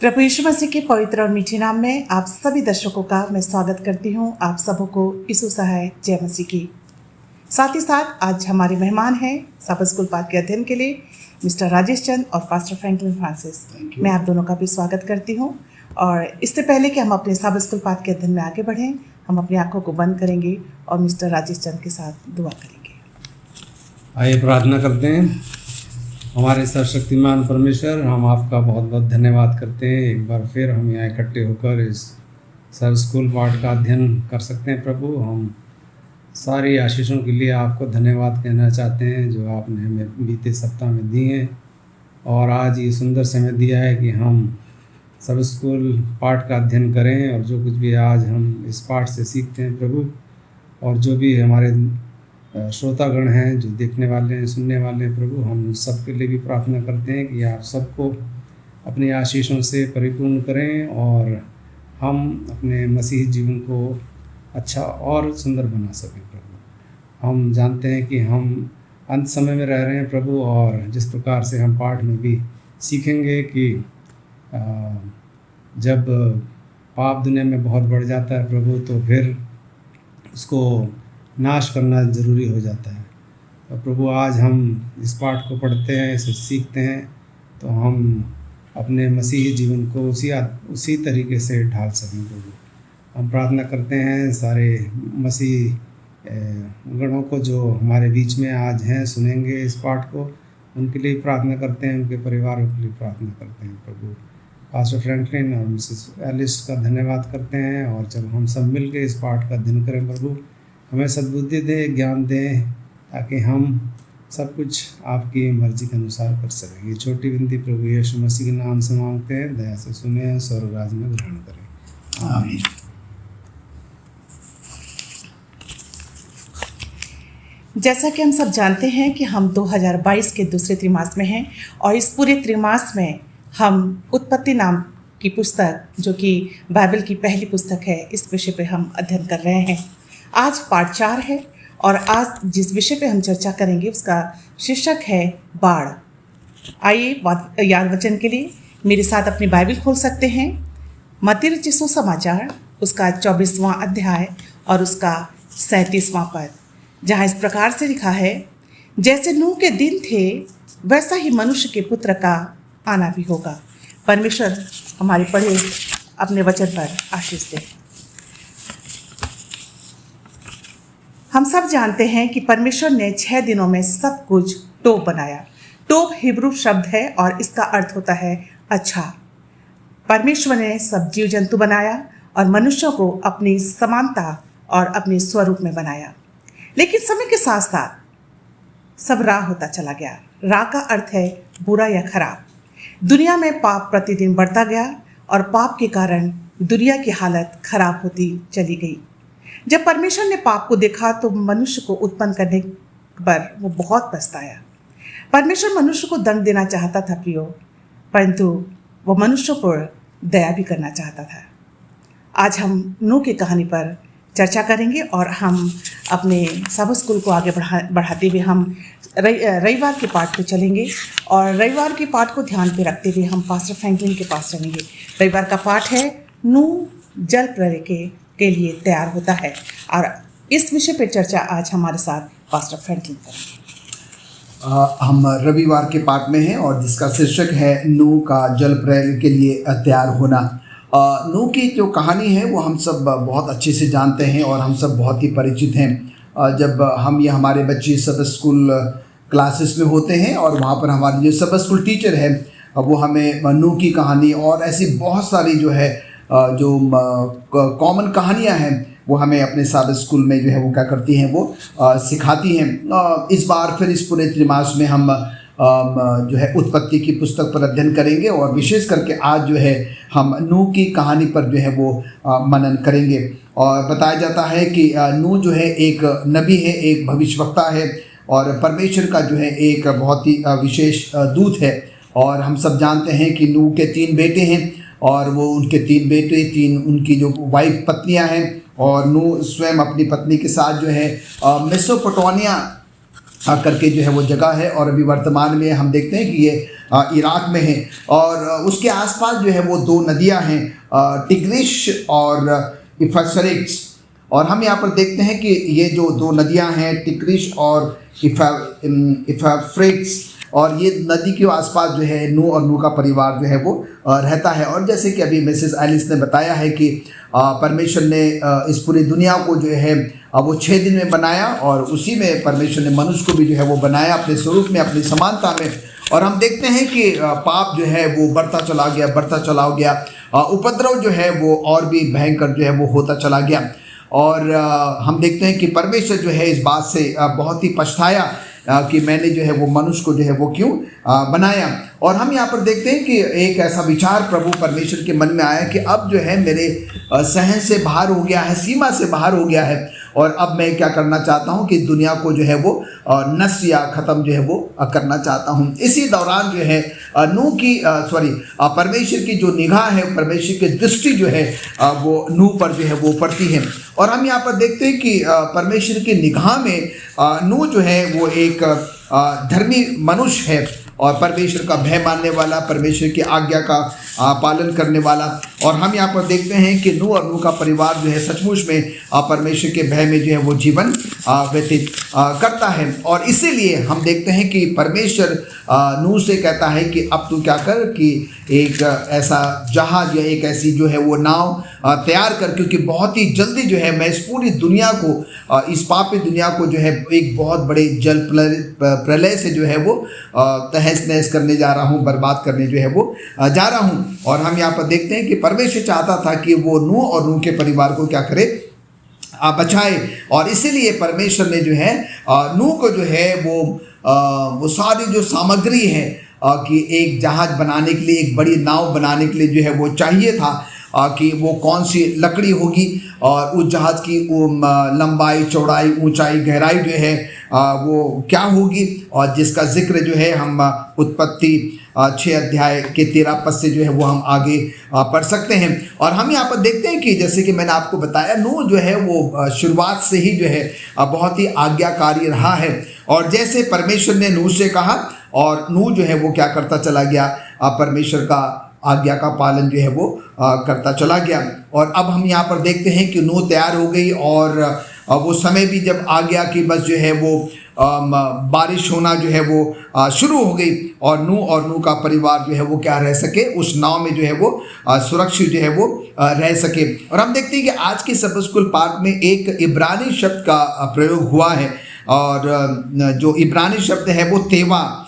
प्रभु यीशु मसीह के पवित्र और मीठे नाम में आप सभी दर्शकों का मैं स्वागत करती हूँ। आप सबको यीशु सहाय जय मसीह की। साथ ही साथ आज हमारे मेहमान हैं सबा स्कूल पाठ के अध्ययन के लिए मिस्टर राजेश चंद और पास्टर फ्रैंकलिन फ्रांसिस। मैं आप दोनों का भी स्वागत करती हूँ। और इससे पहले कि हम अपने सबा स्कूल पाठ के अध्ययन में आगे बढ़ें, हम अपनी आंखों को बंद करेंगे और मिस्टर राजेश चंद के साथ दुआ करेंगे। आइए प्रार्थना करते हैं। हमारे सर्वशक्तिमान परमेश्वर, हम आपका बहुत बहुत धन्यवाद करते हैं। एक बार फिर हम यहाँ इकट्ठे होकर इस सब स्कूल पाठ का अध्ययन कर सकते हैं। प्रभु, हम सारी आशीषों के लिए आपको धन्यवाद कहना चाहते हैं जो आपने हमें बीते सप्ताह में दी हैं, और आज ये सुंदर समय दिया है कि हम सब स्कूल पाठ का अध्ययन करें। और जो कुछ भी आज हम इस पाठ से सीखते हैं प्रभु, और जो भी हमारे श्रोतागण हैं, जो देखने वाले हैं, सुनने वाले हैं प्रभु, हम सबके लिए भी प्रार्थना करते हैं कि आप सबको अपनी आशीषों से परिपूर्ण करें और हम अपने मसीही जीवन को अच्छा और सुंदर बना सकें प्रभु। हम जानते हैं कि हम अंत समय में रह रहे हैं प्रभु, और जिस प्रकार से हम पाठ में भी सीखेंगे कि जब पाप दुनिया में बहुत बढ़ जाता है प्रभु, तो फिर उसको नाश करना ज़रूरी हो जाता है। तो प्रभु, आज हम इस पाठ को पढ़ते हैं, इसे सीखते हैं, तो हम अपने मसीही जीवन को उसी तरीके से ढाल सकें प्रभु। हम प्रार्थना करते हैं सारे मसीह गणों को जो हमारे बीच में आज हैं, सुनेंगे इस पाठ को, उनके लिए प्रार्थना करते हैं, उनके परिवारों के लिए प्रार्थना करते हैं प्रभु। पास्टर फ्रैंकलिन और मिसेस एलिस का धन्यवाद करते हैं। और जब हम सब मिल के इस पाठ का अध्ययन करें प्रभु, हमें सद्बुद्धि दें, ज्ञान दें, ताकि हम सब कुछ आपकी मर्जी के अनुसार कर सकें। ये छोटी विनती प्रभु यीशु मसीह के नाम से मांगते हैं, दया से सुने, स्वर्ग राज्य में ग्रहण करें, आमीन। जैसा कि हम सब जानते हैं कि हम 2022 के दूसरे त्रिमास में हैं, और इस पूरे त्रिमास में हम उत्पत्ति नाम की पुस्तक, जो कि बाइबल की पहली पुस्तक है, इस विषय पे हम अध्ययन कर रहे हैं। आज पाठ 4 है, और आज जिस विषय पे हम चर्चा करेंगे उसका शीर्षक है बाढ़। आइए याद वचन के लिए मेरे साथ अपनी बाइबल खोल सकते हैं। मत्ती रचित सुसमाचार उसका 24वां अध्याय और उसका 37वां पद, जहाँ इस प्रकार से लिखा है, जैसे नूह के दिन थे वैसा ही मनुष्य के पुत्र का आना भी होगा। परमेश्वर हमारे पढ़े अपने वचन पर आशीष दे। हम सब जानते हैं कि परमेश्वर ने 6 दिनों में सब कुछ टोब बनाया। टोब हिब्रू शब्द है और इसका अर्थ होता है अच्छा। परमेश्वर ने सब जीव जंतु बनाया और मनुष्यों को अपनी समानता और अपने स्वरूप में बनाया। लेकिन समय के साथ साथ सब राह होता चला गया। राह का अर्थ है बुरा या खराब। दुनिया में पाप प्रतिदिन बढ़ता गया और पाप के कारण दुनिया की हालत खराब होती चली गई। जब परमेश्वर ने पाप को देखा तो मनुष्य को उत्पन्न करने पर वो बहुत पछताया। परमेश्वर मनुष्य को दंड देना चाहता था प्रियो, परंतु वो मनुष्य पर दया भी करना चाहता था। आज हम नूह की कहानी पर चर्चा करेंगे, और हम अपने सब स्कूल को आगे बढ़ाते हुए हम रविवार के पाठ पे चलेंगे, और रविवार के पाठ को ध्यान पे रखते हुए हम पास्टर फ्रैंकलिन के पास चलेंगे। रविवार का पाठ है नूह जल प्रलय के लिए तैयार होता है, और इस विषय पर चर्चा आज हमारे साथ पास्टर फ्रैंकलिन करेंगे। हम रविवार के पाठ में हैं और जिसका शीर्षक है नूह का जल प्रलय के लिए तैयार होना। नूह की जो कहानी है वो हम सब बहुत अच्छे से जानते हैं और हम सब बहुत ही परिचित हैं। जब हमारे बच्चे सब स्कूल क्लासेस में होते हैं और वहाँ पर हमारे जो सब स्कूल टीचर है वो हमें नूह की कहानी और ऐसी बहुत सारी जो है जो कॉमन कहानियां हैं वो हमें अपने सारे स्कूल में जो है वो क्या करती हैं, वो सिखाती हैं। इस बार फिर इस पूरे त्रिमास में हम जो है उत्पत्ति की पुस्तक पर अध्ययन करेंगे, और विशेष करके आज जो है हम नूह की कहानी पर जो है वो मनन करेंगे। और बताया जाता है कि नूह जो है एक नबी है, एक भविष्यवक्ता है, और परमेश्वर का जो है एक बहुत ही विशेष दूत है। और हम सब जानते हैं कि नूह के 3 बेटे हैं, और वो उनके 3 बेटे, 3 उनकी जो वाइफ पत्नियां हैं, और नूह स्वयं अपनी पत्नी के साथ जो है मेसोपोटामिया करके जो है वो जगह है, और अभी वर्तमान में हम देखते हैं कि ये इराक में है। और उसके आसपास जो है वो 2 नदियां हैं, टिग्रिश और इफ्रेट्स। और हम यहाँ पर देखते हैं कि ये जो 2 नदियां हैं, टिग्रिश और इफ्रेट्स, और ये नदी के आसपास जो है नूह और नूह का परिवार जो है वो रहता है। और जैसे कि अभी मिसेस एलिस ने बताया है कि परमेश्वर ने इस पूरी दुनिया को जो है वो 6 दिन में बनाया, और उसी में परमेश्वर ने मनुष्य को भी जो है वो बनाया अपने स्वरूप में, अपनी समानता में। और हम देखते हैं कि पाप जो है वो बढ़ता चला गया, उपद्रव जो है वो और भी भयंकर जो है वो होता चला गया। और हम देखते हैं कि परमेश्वर जो है इस बात से बहुत ही पछताया कि मैंने जो है वो मनुष्य को जो है वो क्यों बनाया। और हम यहाँ पर देखते हैं कि एक ऐसा विचार प्रभु परमेश्वर के मन में आया कि अब जो है मेरे सहन से बाहर हो गया है, सीमा से बाहर हो गया है, और अब मैं क्या करना चाहता हूँ कि दुनिया को जो है वो नष्ट या ख़त्म जो है वो करना चाहता हूँ। इसी दौरान जो है परमेश्वर की जो निगाह है, परमेश्वर की दृष्टि जो है वो नूह पर जो है वो पड़ती है। और हम यहाँ पर देखते हैं कि परमेश्वर की निगाह में नूह जो है वो एक धर्मी मनुष्य है, और परमेश्वर का भय मानने वाला, परमेश्वर की आज्ञा का पालन करने वाला। और हम यहाँ पर देखते हैं कि नूह और नूह का परिवार जो है सचमुच में परमेश्वर के भय में जो है वो जीवन व्यतीत करता है। और इसीलिए हम देखते हैं कि परमेश्वर नूह से कहता है कि अब तू क्या कर कि एक ऐसा जहाज या एक ऐसी जो है वो नाव तैयार कर, क्योंकि बहुत ही जल्दी जो है मैं इस पूरी दुनिया को, इस पापी दुनिया को जो है एक बहुत बड़े जल प्रलय से जो है वो तहस नहस करने जा रहा हूँ, बर्बाद करने जो है वो जा रहा हूँ। और हम यहाँ पर देखते हैं कि परमेश्वर चाहता था कि वो नूह और नूह के परिवार को क्या करे, बचाए। और इसीलिए परमेश्वर ने जो है नूह को जो है वो सारी जो सामग्री है कि एक जहाज बनाने के लिए, एक बड़ी नाव बनाने के लिए जो है वो चाहिए था कि वो कौन सी लकड़ी होगी, और उस जहाज़ की लंबाई, चौड़ाई, ऊंचाई, गहराई जो है वो क्या होगी, और जिसका जिक्र जो है हम उत्पत्ति 6 अध्याय के 13 पद से जो है वो हम आगे पढ़ सकते हैं। और हम यहाँ पर देखते हैं कि जैसे कि मैंने आपको बताया, नूह जो है वो शुरुआत से ही जो है बहुत ही आज्ञाकारी रहा है। और जैसे परमेश्वर ने नूह से कहा, और नूह जो है वो क्या करता चला गया, परमेश्वर का आज्ञा का पालन जो है वो करता चला गया। और अब हम यहाँ पर देखते हैं कि नूह तैयार हो गई, और वो समय भी जब आ गया कि बस जो है वो बारिश होना जो है वो शुरू हो गई, और नूह का परिवार जो है वो क्या रह सके, उस नाव में जो है वो सुरक्षित जो है वो रह सके। और हम देखते हैं कि आज के सबक स्कूल पाठ में एक इब्रानी शब्द का प्रयोग हुआ है, और जो इब्रानी शब्द है वो तेवा,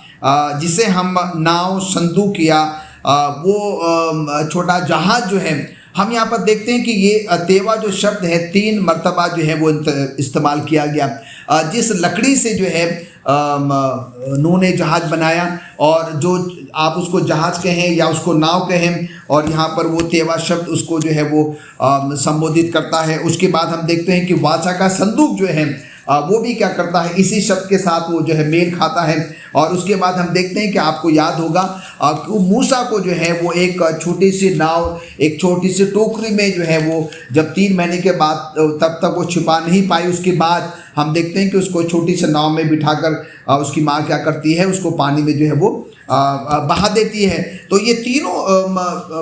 जिसे हम नाव, संदूक या वो छोटा जहाज जो है, हम यहाँ पर देखते हैं कि ये तेवा जो शब्द है 3 मरतबा जो है वो इस्तेमाल किया गया। जिस लकड़ी से जो है नूह ने जहाज बनाया, और जो आप उसको जहाज कहें या उसको नाव कहें, और यहाँ पर वो तेवा शब्द उसको जो है वो संबोधित करता है। उसके बाद हम देखते हैं कि वाचा का संदूक जो है वो भी क्या करता है, इसी शब्द के साथ वो जो है मेल खाता है। और उसके बाद हम देखते हैं कि आपको याद होगा मूसा को जो है वो एक छोटी सी नाव, एक छोटी सी टोकरी में जो है वो जब 3 महीने के बाद तब तक वो छिपा नहीं पाई, उसके बाद हम देखते हैं कि उसको छोटी सी नाव में बिठाकर उसकी माँ क्या करती है, उसको पानी में जो है वो बहा देती है। तो ये तीनों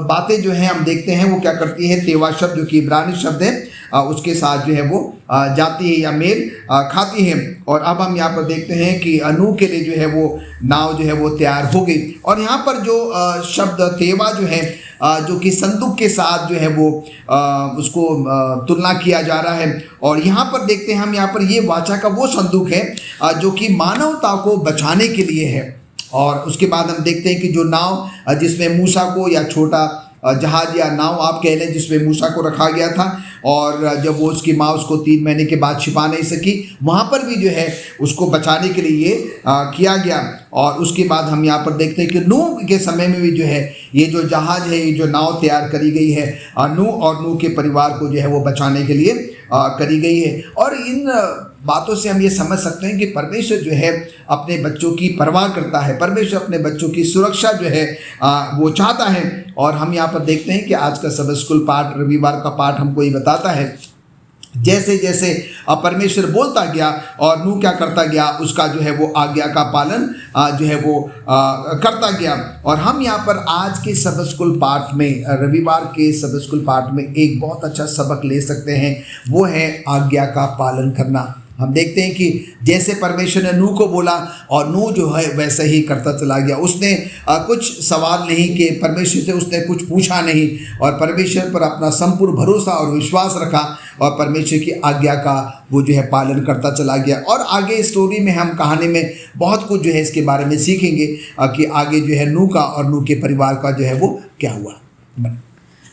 बातें जो हैं हम देखते हैं वो क्या करती है, तेवा शब्द जो कि इब्रानी शब्द है उसके साथ जो है वो जाती है या मेल खाती है। और अब हम यहाँ पर देखते हैं कि नूह के लिए जो है वो नाव जो है वो तैयार हो गई। और यहाँ पर जो शब्द तेवा जो है जो कि संदूक के साथ जो है वो उसको तुलना किया जा रहा है। और यहाँ पर देखते हैं हम, यहाँ पर ये वाचा का वो संदूक है जो कि मानवता को बचाने के लिए है। और उसके बाद हम देखते हैं कि जो नाव जिसमें मूसा को, या छोटा जहाज या नाव आप कह लें, जिसमें मूसा को रखा गया था, और जब वो उसकी माँ उसको 3 महीने के बाद छिपा नहीं सकी, वहाँ पर भी जो है उसको बचाने के लिए ये किया गया। और उसके बाद हम यहाँ पर देखते हैं कि नूह के समय में भी जो है ये जो जहाज है, ये जो नाव तैयार करी गई है नूह और नूह के परिवार को जो है वो बचाने के लिए करी गई है। और इन बातों से हम ये समझ सकते हैं कि परमेश्वर जो है अपने बच्चों की परवाह करता है, परमेश्वर अपने बच्चों की सुरक्षा जो है वो चाहता है। और हम यहाँ पर देखते हैं कि आज का सबक स्कूल पाठ, रविवार का पाठ हमको ये बताता है जैसे जैसे परमेश्वर बोलता गया और नूह क्या करता गया, उसका जो है वो आज्ञा का पालन जो है वो करता गया। और हम यहाँ पर आज के सबक स्कूल पाठ में, रविवार के सबक स्कूल पाठ में एक बहुत अच्छा सबक ले सकते हैं, वो है आज्ञा का पालन करना। हम देखते हैं कि जैसे परमेश्वर ने नूह को बोला और नूह जो है वैसे ही करता चला गया। उसने कुछ सवाल नहीं किए, परमेश्वर से उसने कुछ पूछा नहीं और परमेश्वर पर अपना संपूर्ण भरोसा और विश्वास रखा और परमेश्वर की आज्ञा का वो जो है पालन करता चला गया। और आगे स्टोरी में, हम कहानी में बहुत कुछ जो है इसके बारे में सीखेंगे कि आगे जो है नूह का और नूह के परिवार का जो है वो क्या हुआ।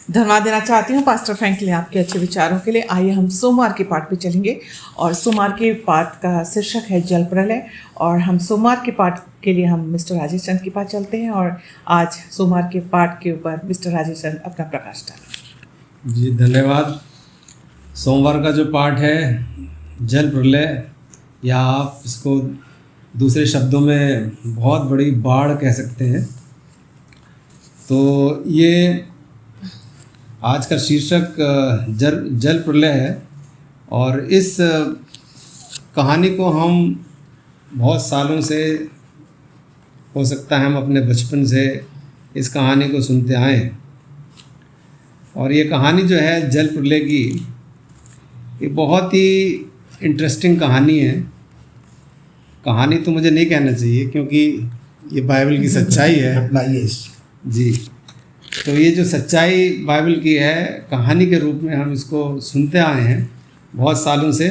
धन्यवाद देना चाहती हूँ पास्टर फ्रैंकलिन आपके अच्छे विचारों के लिए। आइए हम सोमवार के पाठ पे चलेंगे और सोमवार के पाठ का शीर्षक है जल प्रलय। और हम सोमवार के पाठ के लिए हम मिस्टर राजेश चंद के पास चलते हैं और आज सोमवार के पाठ के ऊपर मिस्टर राजेश चंद अपना प्रकाश डालें। जी धन्यवाद। सोमवार का जो पाठ है जल प्रलय, या आप इसको दूसरे शब्दों में बहुत बड़ी बाढ़ कह सकते हैं। तो ये आज का शीर्षक जल प्रलय है और इस कहानी को हम बहुत सालों से, हो सकता है हम अपने बचपन से इस कहानी को सुनते आए हैं। और ये कहानी जो है जल प्रलय की, ये बहुत ही इंटरेस्टिंग कहानी है। कहानी तो मुझे नहीं कहना चाहिए क्योंकि ये बाइबल की सच्चाई है जी। तो ये जो सच्चाई बाइबल की है, कहानी के रूप में हम इसको सुनते आए हैं बहुत सालों से।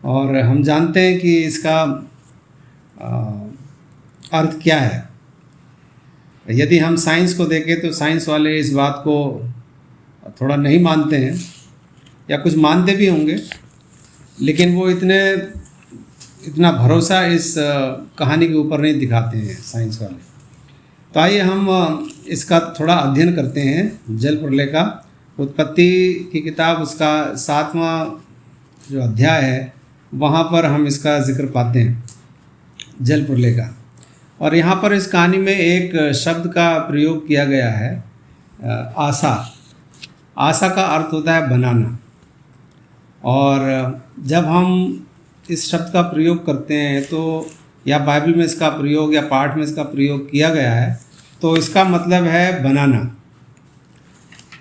और हम जानते हैं कि इसका अर्थ क्या है। यदि हम साइंस को देखें तो साइंस वाले इस बात को थोड़ा नहीं मानते हैं, या कुछ मानते भी होंगे, लेकिन वो इतना भरोसा इस कहानी के ऊपर नहीं दिखाते हैं साइंस वाले। तो आइए हम इसका थोड़ा अध्ययन करते हैं। जल प्रलय का, उत्पत्ति की किताब उसका 7वां जो अध्याय है, वहाँ पर हम इसका जिक्र पाते हैं जल प्रलय का। और यहाँ पर इस कहानी में एक शब्द का प्रयोग किया गया है, आशा। आशा का अर्थ होता है बनाना। और जब हम इस शब्द का प्रयोग करते हैं तो, या बाइबल में इसका प्रयोग या पाठ में इसका प्रयोग किया गया है, तो इसका मतलब है बनाना।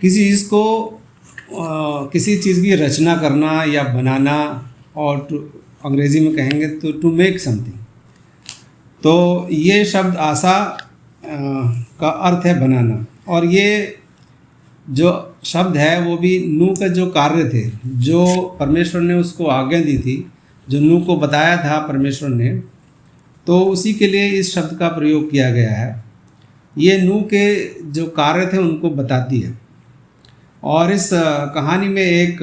किसी चीज़ को, किसी चीज़ की रचना करना या बनाना, और अंग्रेज़ी में कहेंगे तो टू मेक समथिंग। तो ये शब्द आशा का अर्थ है बनाना। और ये जो शब्द है वो भी नूह के जो कार्य थे, जो परमेश्वर ने उसको आज्ञा दी थी, जो नूह को बताया था परमेश्वर ने, तो उसी के लिए इस शब्द का प्रयोग किया गया है। ये नूह के जो कार्य थे उनको बताती है। और इस कहानी में एक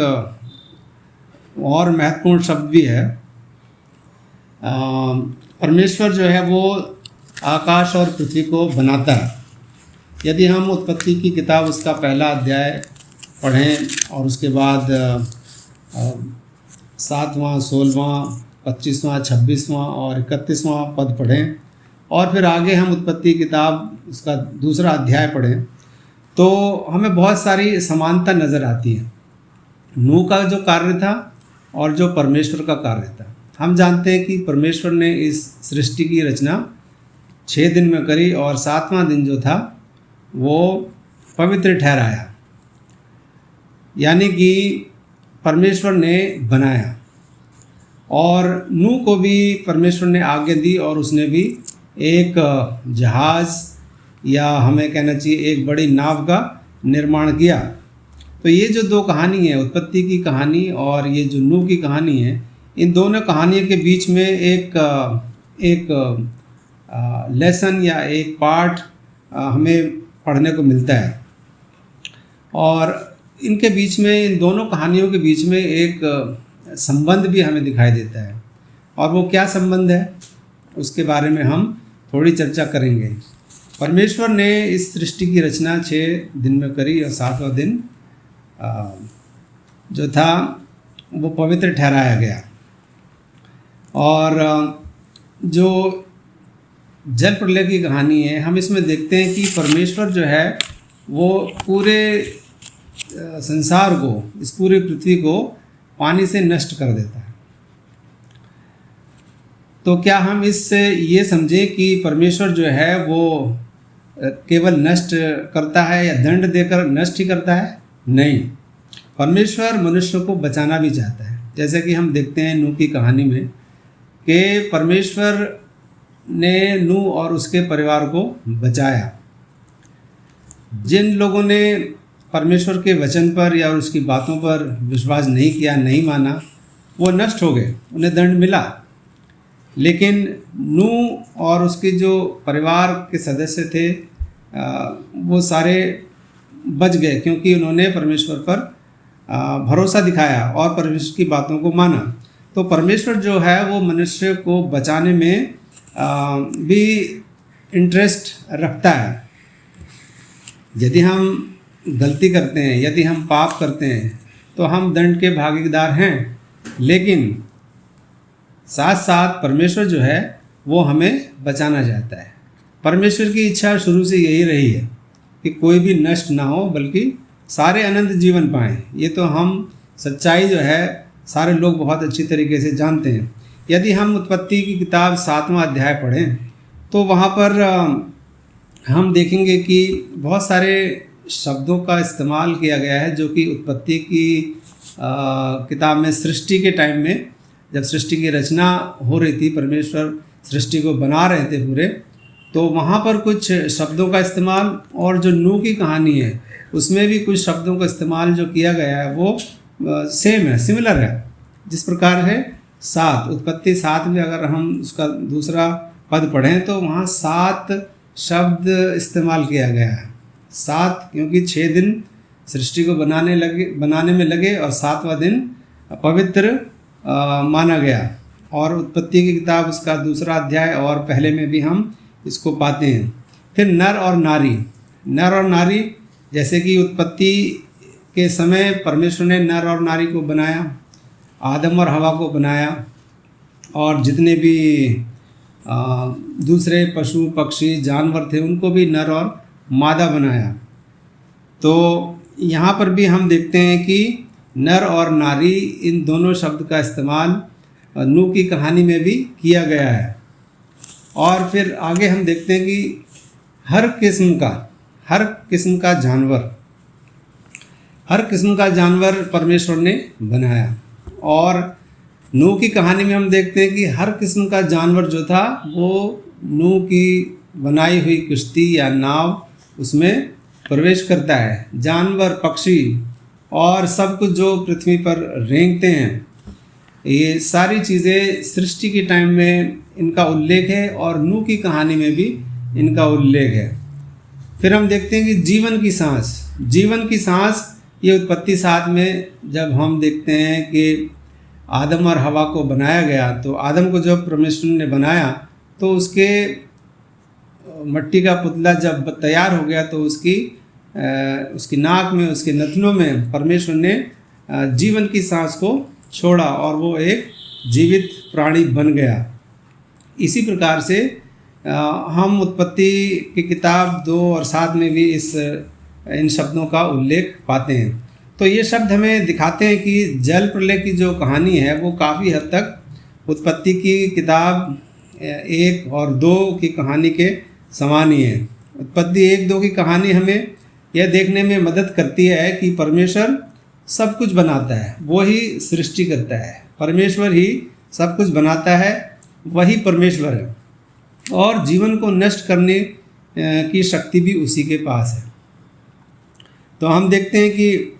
और महत्वपूर्ण शब्द भी है। परमेश्वर जो है वो आकाश और पृथ्वी को बनाता है। यदि हम उत्पत्ति की किताब उसका पहला अध्याय पढ़ें और उसके बाद 7वां, 16वां, 25वां, 26वां और 31वां पद पढ़ें, और फिर आगे हम उत्पत्ति किताब उसका दूसरा अध्याय पढ़ें, तो हमें बहुत सारी समानता नज़र आती है। नूह का जो कार्य था और जो परमेश्वर का कार्य था। हम जानते हैं कि परमेश्वर ने इस सृष्टि की रचना 6 दिन में करी और 7वां दिन जो था वो पवित्र ठहराया, यानी कि परमेश्वर ने बनाया। और नूह को भी परमेश्वर ने आज्ञा दी और उसने भी एक जहाज़, या हमें कहना चाहिए एक बड़ी नाव का निर्माण किया। तो ये जो दो कहानी है, उत्पत्ति की कहानी और ये जो नूह की कहानी है, इन दोनों कहानियों के बीच में एक लेसन या एक पाठ हमें पढ़ने को मिलता है। और इनके बीच में, इन दोनों कहानियों के बीच में एक संबंध भी हमें दिखाई देता है। और वो क्या संबंध है, उसके बारे में हम थोड़ी चर्चा करेंगे। परमेश्वर ने इस सृष्टि की रचना 6 दिन में करी और 7वां दिन जो था वो पवित्र ठहराया गया। और जो जल प्रलय की कहानी है, हम इसमें देखते हैं कि परमेश्वर जो है वो पूरे संसार को, इस पूरी पृथ्वी को पानी से नष्ट कर देता है। तो क्या हम इससे ये समझें कि परमेश्वर जो है वो केवल नष्ट करता है या दंड देकर नष्ट ही करता है? नहीं, परमेश्वर मनुष्य को बचाना भी चाहता है। जैसे कि हम देखते हैं नूह की कहानी में कि परमेश्वर ने नूह और उसके परिवार को बचाया। जिन लोगों ने परमेश्वर के वचन पर या उसकी बातों पर विश्वास नहीं किया, नहीं माना, वो नष्ट हो गए, उन्हें दंड मिला। लेकिन नूह और उसके जो परिवार के सदस्य थे वो सारे बच गए, क्योंकि उन्होंने परमेश्वर पर भरोसा दिखाया और परमेश्वर की बातों को माना। तो परमेश्वर जो है वो मनुष्य को बचाने में भी इंटरेस्ट रखता है। यदि हम गलती करते हैं, यदि हम पाप करते हैं, तो हम दंड के भागीदार हैं, लेकिन साथ साथ परमेश्वर जो है वो हमें बचाना चाहता है। परमेश्वर की इच्छा शुरू से यही रही है कि कोई भी नष्ट ना हो, बल्कि सारे अनंत जीवन पाएँ। ये तो हम सच्चाई जो है सारे लोग बहुत अच्छी तरीके से जानते हैं। यदि हम उत्पत्ति की किताब 7वां अध्याय पढ़ें तो वहाँ पर हम देखेंगे कि बहुत सारे शब्दों का इस्तेमाल किया गया है जो कि उत्पत्ति की किताब में सृष्टि के टाइम में, जब सृष्टि की रचना हो रही थी, परमेश्वर सृष्टि को बना रहे थे पूरे, तो वहाँ पर कुछ शब्दों का इस्तेमाल, और जो नूह की कहानी है उसमें भी कुछ शब्दों का इस्तेमाल जो किया गया है वो सेम है, सिमिलर है। जिस प्रकार है 7, उत्पत्ति 7 में अगर हम उसका दूसरा पद पढ़ें तो वहाँ 7 शब्द इस्तेमाल किया गया है। 7 क्योंकि 6 दिन सृष्टि को बनाने में लगे और 7वां दिन पवित्र माना गया। और उत्पत्ति की किताब उसका दूसरा अध्याय और पहले में भी हम इसको पाते हैं। फिर नर और नारी, जैसे कि उत्पत्ति के समय परमेश्वर ने नर और नारी को बनाया, आदम और हवा को बनाया, और जितने भी दूसरे पशु पक्षी जानवर थे उनको भी नर और मादा बनाया। तो यहाँ पर भी हम देखते हैं कि नर और नारी, इन दोनों शब्द का इस्तेमाल नूह की कहानी में भी किया गया है। और फिर आगे हम देखते हैं कि हर किस्म का जानवर परमेश्वर ने बनाया। और नूह की कहानी में हम देखते हैं कि हर किस्म का जानवर जो था वो नूह की बनाई हुई किश्ती या नाव उसमें प्रवेश करता है। जानवर, पक्षी और सब कुछ जो पृथ्वी पर रेंगते हैं, ये सारी चीज़ें सृष्टि के टाइम में इनका उल्लेख है और नूह की कहानी में भी इनका उल्लेख है। फिर हम देखते हैं कि जीवन की सांस ये उत्पत्ति 7 में जब हम देखते हैं कि आदम और हवा को बनाया गया, तो आदम को जब परमेश्वर ने बनाया तो उसके मट्टी का पुतला जब तैयार हो गया तो उसकी नाक में, उसके नथनों में परमेश्वर ने जीवन की सांस को छोड़ा और वो एक जीवित प्राणी बन गया। इसी प्रकार से हम उत्पत्ति की किताब 2 और 7 में भी इन शब्दों का उल्लेख पाते हैं। तो ये शब्द हमें दिखाते हैं कि जल प्रलय की जो कहानी है वो काफ़ी हद तक उत्पत्ति की किताब 1 और 2 की कहानी के समान ही है। उत्पत्ति 1-2 की कहानी हमें यह देखने में मदद करती है कि परमेश्वर सब कुछ बनाता है, वो ही सृष्टि करता है। परमेश्वर ही सब कुछ बनाता है, वही परमेश्वर है, और जीवन को नष्ट करने की शक्ति भी उसी के पास है। तो हम देखते हैं कि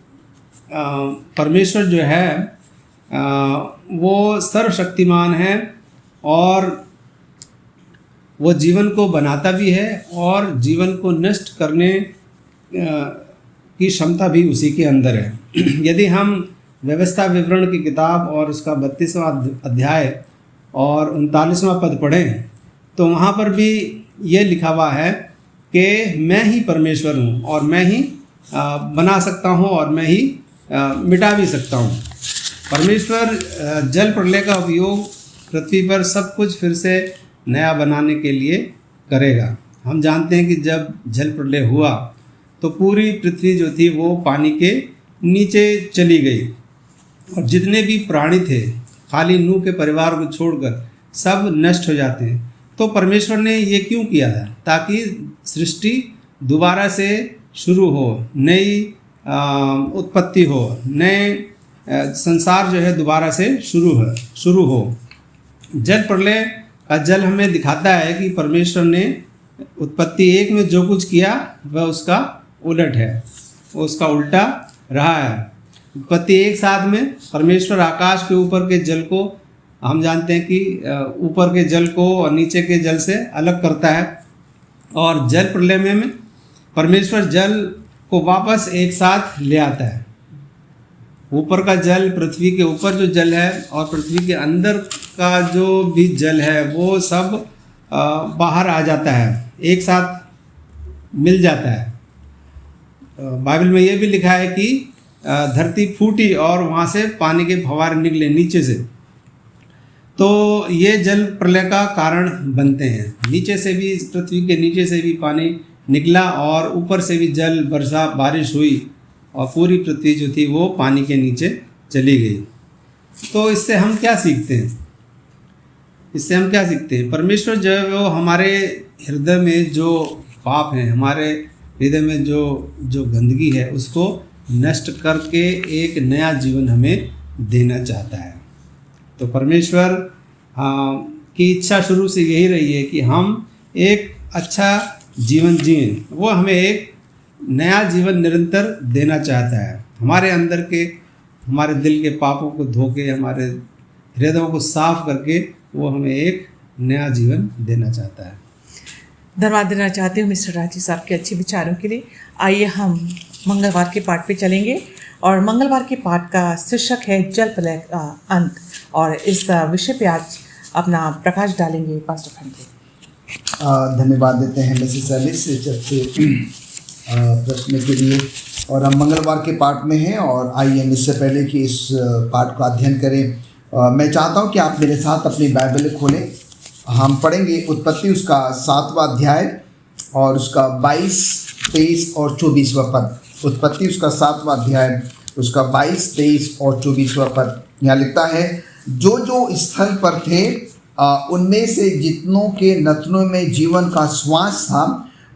परमेश्वर जो है वो सर्वशक्तिमान है और वो जीवन को बनाता भी है और जीवन को नष्ट करने की क्षमता भी उसी के अंदर है। यदि हम व्यवस्था विवरण की किताब और उसका 32वां अध्याय और 39वां पद पढ़ें तो वहाँ पर भी ये लिखा हुआ है कि मैं ही परमेश्वर हूँ और मैं ही बना सकता हूँ और मैं ही मिटा भी सकता हूँ। परमेश्वर जल प्रलय का उपयोग पृथ्वी पर सब कुछ फिर से नया बनाने के लिए करेगा। हम जानते हैं कि जब जल प्रलय हुआ तो पूरी पृथ्वी जो थी वो पानी के नीचे चली गई और जितने भी प्राणी थे खाली नूह के परिवार को छोड़कर सब नष्ट हो जाते हैं। तो परमेश्वर ने ये क्यों किया था? ताकि सृष्टि दोबारा से शुरू हो, नई उत्पत्ति हो, नए संसार जो है दोबारा से शुरू हो। जल प्रलय का जल हमें दिखाता है कि परमेश्वर ने उत्पत्ति 1 में जो कुछ किया वह उसका उलट है, वो उसका उल्टा रहा है। उत्पत्ति 1:7 में परमेश्वर आकाश के ऊपर के जल को, हम जानते हैं कि ऊपर के जल को और नीचे के जल से अलग करता है, और जल प्रलय में परमेश्वर जल को वापस एक साथ ले आता है। ऊपर का जल, पृथ्वी के ऊपर जो जल है और पृथ्वी के अंदर का जो भी जल है वो सब बाहर आ जाता है, एक साथ मिल जाता है। बाइबल में ये भी लिखा है कि धरती फूटी और वहाँ से पानी के फव्वारे निकले नीचे से। तो ये जल प्रलय का कारण बनते हैं। नीचे से भी, पृथ्वी के नीचे से भी पानी निकला और ऊपर से भी जल, वर्षा, बारिश हुई और पूरी पृथ्वी जो थी वो पानी के नीचे चली गई। तो इससे हम क्या सीखते हैं? परमेश्वर जो है वो हमारे हृदय में जो पाप हैं, हमारे हृदय में जो गंदगी है, उसको नष्ट करके एक नया जीवन हमें देना चाहता है। तो परमेश्वर की इच्छा शुरू से यही रही है कि हम एक अच्छा जीवन जिएं। वो हमें एक नया जीवन निरंतर देना चाहता है। हमारे अंदर के, हमारे दिल के पापों को धो के, हमारे हृदयों को साफ करके वो हमें एक नया जीवन देना चाहता है। धन्यवाद देना चाहती हूँ मिस्टर राजेश साहब के अच्छे विचारों के लिए। आइए हम मंगलवार के पाठ पे चलेंगे और मंगलवार के पाठ का शीर्षक है जल प्रलय का अंत, और इस विषय पे आज अपना प्रकाश डालेंगे पास्टर खंडे। धन्यवाद देते हैं मिसेस एलिस प्रश्न के लिए। और हम मंगलवार के पाठ में हैं, और आइए इससे पहले कि इस पाठ का अध्ययन करें, मैं चाहता हूं कि आप मेरे साथ अपनी बाइबल खोलें। हम पढ़ेंगे उत्पत्ति उसका 7वां अध्याय और उसका 22, 23 और 24वां पद। उत्पत्ति उसका 7वां अध्याय, उसका 22, 23 और 24वां पद। यहाँ लिखता है, जो जो स्थल पर थे उनमें से जितनों के नथनों में जीवन का श्वास था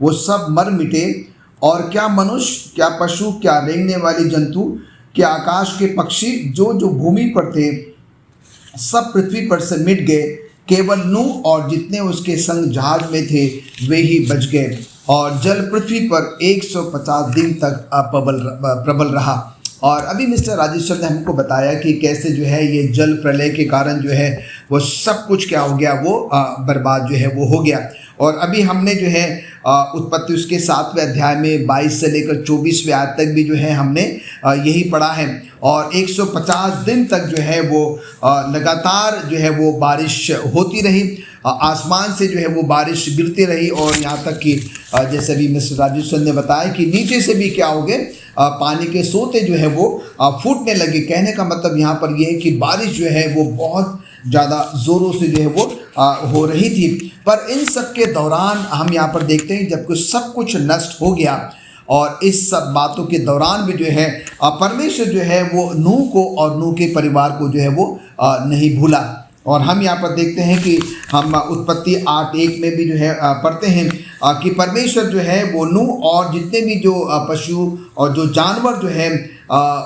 वो सब मर मिटे, और क्या मनुष्य, क्या पशु, क्या रेंगने वाले जंतु, क्या आकाश के पक्षी, जो जो भूमि पर थे सब पृथ्वी पर से मिट गए। केवल नूह और जितने उसके संग जहाज में थे वे ही बच गए, और जल पृथ्वी पर 150 दिन तक प्रबल रहा। और अभी मिस्टर राजेश ने हमको बताया कि कैसे जो है ये जल प्रलय के कारण जो है वो सब कुछ क्या हो गया, वो बर्बाद जो है वो हो गया। और अभी हमने जो है उत्पत्ति उसके 7वें अध्याय में 22 से लेकर 24वें आयत तक भी जो है हमने यही पढ़ा है। और 150 दिन तक जो है वो लगातार जो है वो बारिश होती रही, आसमान से जो है वो बारिश गिरती रही, और यहाँ तक कि जैसे भी मिस्टर राजेश ने बताया कि नीचे से भी क्या हो गए, पानी के सोते जो है वो फूटने लगे। कहने का मतलब यहाँ पर यह है कि बारिश जो है वो बहुत ज़्यादा ज़ोरों से जो है वो हो रही थी। पर इन सब के दौरान हम यहाँ पर देखते हैं जब कुछ सब कुछ नष्ट हो गया, और इस सब बातों के दौरान भी जो है परमेश्वर जो है वो नूह को और नूह के परिवार को जो है वो नहीं भूला। और हम यहाँ पर देखते हैं कि हम उत्पत्ति 8:1 में भी जो है पढ़ते हैं कि परमेश्वर जो है वो नूह और जितने भी जो पशु और जो जानवर जो है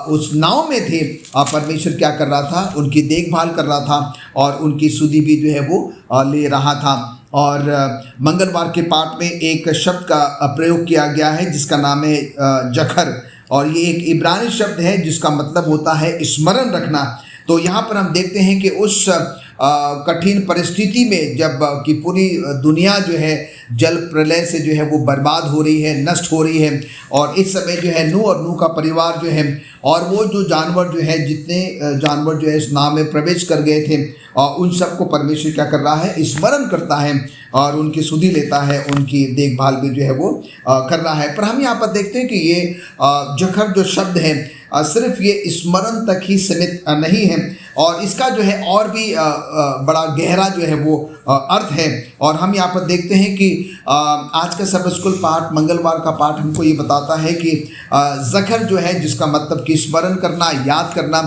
उस नाव में थे, परमेश्वर क्या कर रहा था, उनकी देखभाल कर रहा था और उनकी सुधि भी जो है वो ले रहा था। और मंगलवार के पाठ में एक शब्द का प्रयोग किया गया है जिसका नाम है जखर, और ये एक इब्रानी शब्द है जिसका मतलब होता है स्मरण रखना। तो यहाँ पर हम देखते हैं कि उस कठिन परिस्थिति में जब कि पूरी दुनिया जो है जल प्रलय से जो है वो बर्बाद हो रही है, नष्ट हो रही है, और इस समय जो है नूह और नूह का परिवार जो है और वो जो जानवर जो है, जितने जानवर जो है इस नाव में प्रवेश कर गए थे, और उन सबको परमेश्वर क्या कर रहा है, स्मरण करता है और उनकी सुधि लेता है, उनकी देखभाल भी जो है वो कर रहा है। पर हम यहाँ पर देखते हैं कि ये जखर जो शब्द है सिर्फ ये स्मरण तक ही सीमित नहीं है, और इसका जो है और भी बड़ा गहरा जो है वो अर्थ है। और हम यहाँ पर देखते हैं कि आज का सब स्कूल पाठ, मंगलवार का पाठ हमको ये बताता है कि ज़खर जो है, जिसका मतलब कि स्मरण करना, याद करना,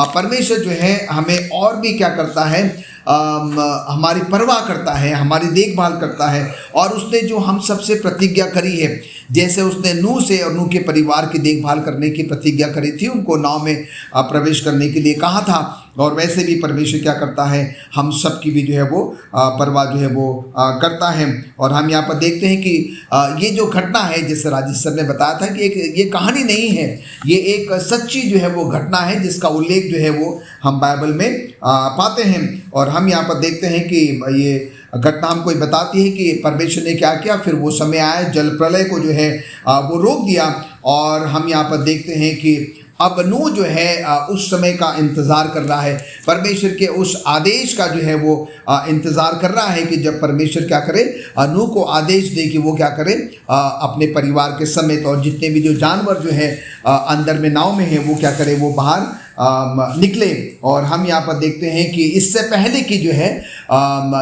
परमेश्वर जो है हमें और भी क्या करता है, हमारी परवाह करता है, हमारी देखभाल करता है। और उसने जो हम सबसे प्रतिज्ञा करी है, जैसे उसने नूह से और नूह के परिवार की देखभाल करने की प्रतिज्ञा करी थी, उनको नाव में प्रवेश करने के लिए कहा था, और वैसे भी परमेश्वर क्या करता है, हम सब की भी जो है वो परवाह जो है वो करता है। और हम यहाँ पर देखते हैं कि ये जो घटना है, जैसे राजेश सर ने बताया था कि ये कहानी नहीं है, ये एक सच्ची जो है वो घटना है, जिसका उल्लेख जो है वो हम बाइबल में पाते हैं। और हम यहाँ पर देखते हैं कि ये घटना हमको बताती है कि परमेश्वर ने क्या किया। फिर वो समय आया, जल प्रलय को जो है वो रोक दिया। और हम यहाँ पर देखते हैं कि अब नूह जो है उस समय का इंतज़ार कर रहा है, परमेश्वर के उस आदेश का जो है वो इंतज़ार कर रहा है कि जब परमेश्वर क्या करे, नूह को आदेश दे कि वो क्या करे, अपने परिवार के समेत और जितने भी जो जानवर जो है अंदर में नाव में है, वो क्या करे, वो बाहर निकले। और हम यहाँ पर देखते हैं कि इससे पहले कि जो है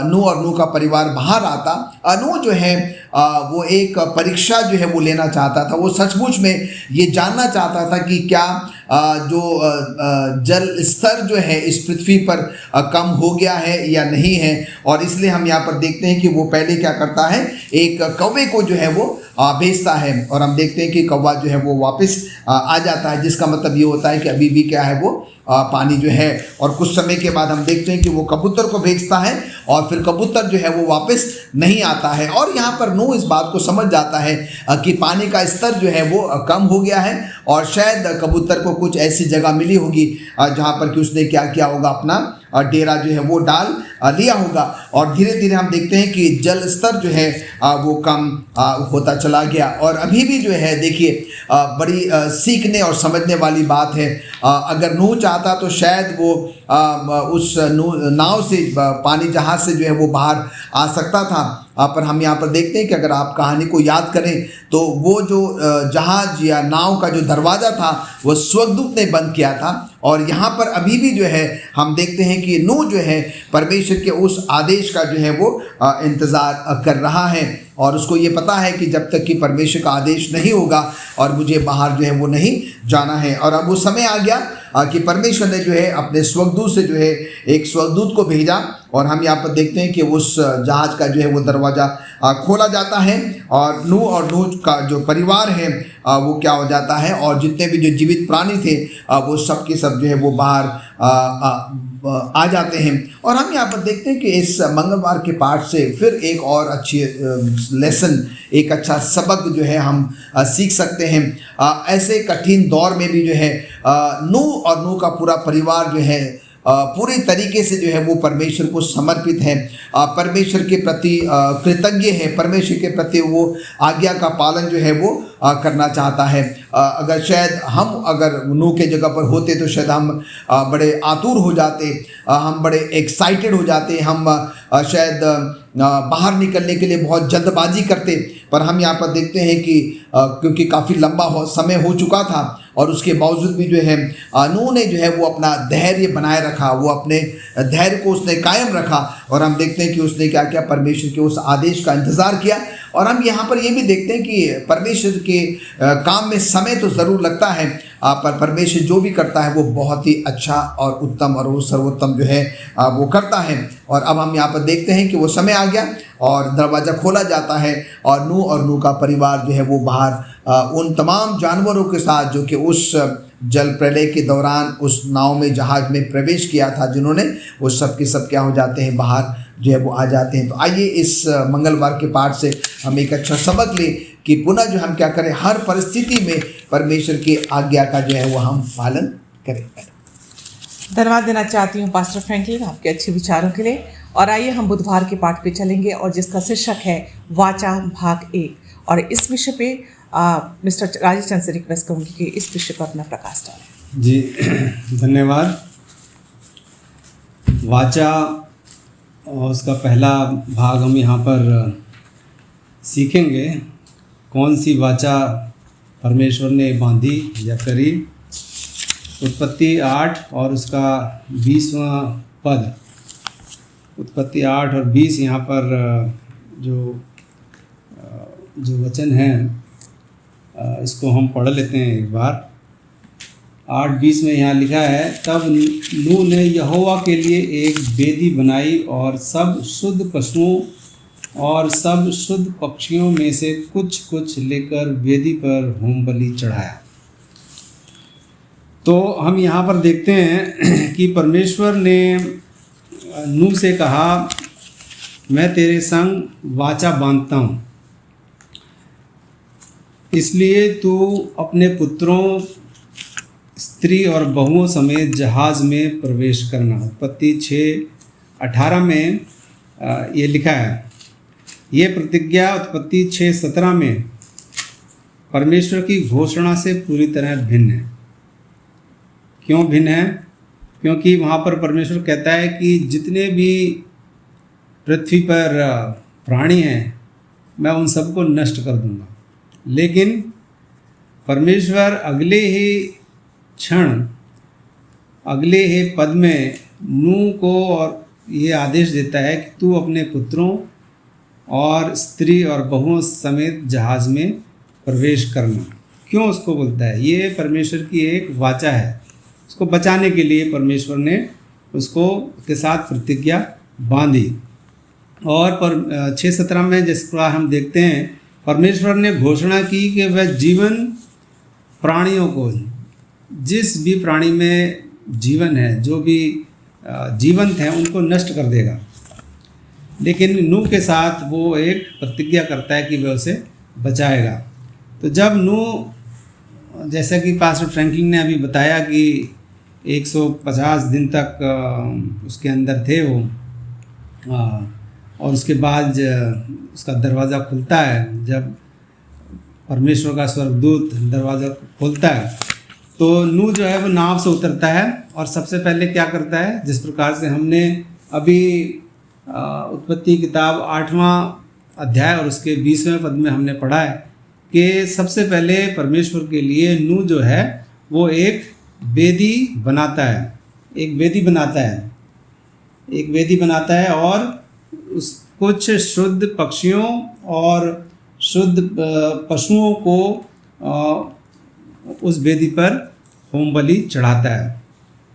नूह और नूह का परिवार बाहर आता, नूह जो है वो एक परीक्षा जो है वो लेना चाहता था। वो सचमुच में ये जानना चाहता था कि क्या जो जल स्तर जो है इस पृथ्वी पर कम हो गया है या नहीं है। और इसलिए हम यहाँ पर देखते हैं कि वो पहले क्या करता है, एक कौवे को जो है वो भेजता है। और हम देखते हैं कि कौवा जो है वो वापस आ जाता है, जिसका मतलब ये होता है कि अभी भी क्या है वो पानी जो है। और कुछ समय के बाद हम देखते हैं कि वो कबूतर को भेजता है, और फिर कबूतर जो है वो वापस नहीं आता है। और यहाँ पर नूह इस बात को समझ जाता है कि पानी का स्तर जो है वो कम हो गया है, और शायद कबूतर को कुछ ऐसी जगह मिली होगी जहाँ पर कि उसने क्या किया होगा, अपना डेरा जो है वो डाल लिया होगा। और धीरे धीरे हम देखते हैं कि जल स्तर जो है वो कम होता चला गया। और अभी भी जो है देखिए, बड़ी सीखने और समझने वाली बात है। अगर नूह चाहता तो शायद वो उस नाव से, पानी जहाज से जो है वो बाहर आ सकता था। पर हम यहाँ पर देखते हैं कि अगर आप कहानी को याद करें तो वो जो जहाज या नाव का जो दरवाज़ा था वो स्वर्गदूत ने बंद किया था। और यहाँ पर अभी भी जो है हम देखते हैं कि नूह जो है परमेश्वर के उस आदेश का जो है वो इंतज़ार कर रहा है, और उसको ये पता है कि जब तक कि परमेश्वर का आदेश नहीं होगा और मुझे बाहर जो है वो नहीं जाना है। और अब वो समय आ गया कि परमेश्वर ने जो है अपने स्वर्गदूत से जो है एक स्वर्गदूत को भेजा। और हम यहाँ पर देखते हैं कि उस जहाज़ का जो है वो दरवाज़ा खोला जाता है, और नूह का जो परिवार है वो क्या हो जाता है, और जितने भी जो जीवित प्राणी थे वो सब के सब जो है वो बाहर आ जाते हैं। और हम यहाँ पर देखते हैं कि इस मंगलवार के पाठ से फिर एक और अच्छी लेसन, एक अच्छा सबक जो है हम सीख सकते हैं। ऐसे कठिन दौर में भी जो है नूह और नूह का पूरा परिवार जो है पूरी तरीके से जो है वो परमेश्वर को समर्पित है, परमेश्वर के प्रति कृतज्ञ है, परमेश्वर के प्रति वो आज्ञा का पालन जो है वो करना चाहता है। अगर शायद हम अगर नूह के जगह पर होते तो शायद हम बड़े आतुर हो जाते, हम बड़े एक्साइटेड हो जाते, हम शायद बाहर निकलने के लिए बहुत जल्दबाजी करते। पर हम यहाँ पर देखते हैं कि क्योंकि काफ़ी लंबा समय हो चुका था और उसके बावजूद भी जो है नूह ने जो है वो अपना धैर्य बनाए रखा, वो अपने धैर्य को उसने कायम रखा। और हम देखते हैं कि उसने क्या किया, परमेश्वर के उस आदेश का इंतज़ार किया। और हम यहाँ पर ये भी देखते हैं कि परमेश्वर के काम में समय तो ज़रूर लगता है, पर परमेश्वर जो भी करता है वो बहुत ही अच्छा और उत्तम और वो सर्वोत्तम जो है वो करता है। और अब हम यहाँ पर देखते हैं कि वो समय आ गया और दरवाज़ा खोला जाता है, और नूह का परिवार जो है वो बाहर उन तमाम जानवरों के साथ जो कि उस जल प्रलय के दौरान उस नाव में, जहाज में प्रवेश किया था जिन्होंने, वो सब के सब क्या हो जाते हैं, बाहर जो है वो आ जाते हैं। तो आइए इस मंगलवार के पाठ से हम एक अच्छा सबक लें कि पुनः जो हम क्या करें, हर परिस्थिति में परमेश्वर की आज्ञा का जो है वो हम पालन करें। धन्यवाद देना चाहती हूँ पास्टर फ्रैंकलिन आपके अच्छे विचारों के लिए। और आइए हम बुधवार के पाठ पे चलेंगे, और जिसका शीर्षक है वाचा भाग 1। और इस विषय पे मिस्टर राजेश चंद से रिक्वेस्ट करूँगी कि इस विषय पर अपना प्रकाश डालें। जी धन्यवाद। वाचा और उसका पहला भाग हम यहाँ पर सीखेंगे। कौन सी वाचा परमेश्वर ने बांधी या करी, उत्पत्ति 8 और उसका 20वां पद। उत्पत्ति 8 और 20 यहाँ पर जो वचन है इसको हम पढ़ लेते हैं एक बार। 8:20 में यहाँ लिखा है, तब नूह ने यहोवा के लिए एक वेदी बनाई और सब शुद्ध पशुओं और सब शुद्ध पक्षियों में से कुछ कुछ लेकर वेदी पर होम बलि चढ़ाया। तो हम यहाँ पर देखते हैं कि परमेश्वर ने नूह से कहा, मैं तेरे संग वाचा बांधता हूँ, इसलिए तू अपने पुत्रों, स्त्री और बहुओं समेत जहाज़ में प्रवेश करना। उत्पत्ति 6:18 में ये लिखा है। ये प्रतिज्ञा उत्पत्ति 6:17 में परमेश्वर की घोषणा से पूरी तरह भिन्न है। क्यों भिन्न है? क्योंकि वहाँ पर परमेश्वर कहता है कि जितने भी पृथ्वी पर प्राणी हैं मैं उन सबको नष्ट कर दूंगा। लेकिन परमेश्वर अगले ही क्षण, अगले ही पद में नूह को और ये आदेश देता है कि तू अपने पुत्रों और स्त्री और बहुओं समेत जहाज़ में प्रवेश करना। क्यों उसको बोलता है? ये परमेश्वर की एक वाचा है। उसको बचाने के लिए परमेश्वर ने उसको के साथ प्रतिज्ञा बांधी। और 6:17 में जिस प्रकार हम देखते हैं, परमेश्वर ने घोषणा की कि वह जीवन प्राणियों को, जिस भी प्राणी में जीवन है, जो भी जीवंत हैं, उनको नष्ट कर देगा। लेकिन नूह के साथ वो एक प्रतिज्ञा करता है कि वह उसे बचाएगा। तो जब नूह, जैसा कि पास्टर फ्रैंकलिन ने अभी बताया कि 150 दिन तक उसके अंदर थे वो, और उसके बाद उसका दरवाज़ा खुलता है। जब परमेश्वर का स्वर्गदूत दरवाज़ा खोलता है तो नूह जो है वो नाव से उतरता है और सबसे पहले क्या करता है, जिस प्रकार से हमने अभी उत्पत्ति किताब 8वां अध्याय और उसके 20वें पद में हमने पढ़ा है कि सबसे पहले परमेश्वर के लिए नूह जो है वो एक वेदी बनाता है। एक वेदी बनाता है और उस कुछ शुद्ध पक्षियों और शुद्ध पशुओं को उस वेदी पर होम बलि चढ़ाता है।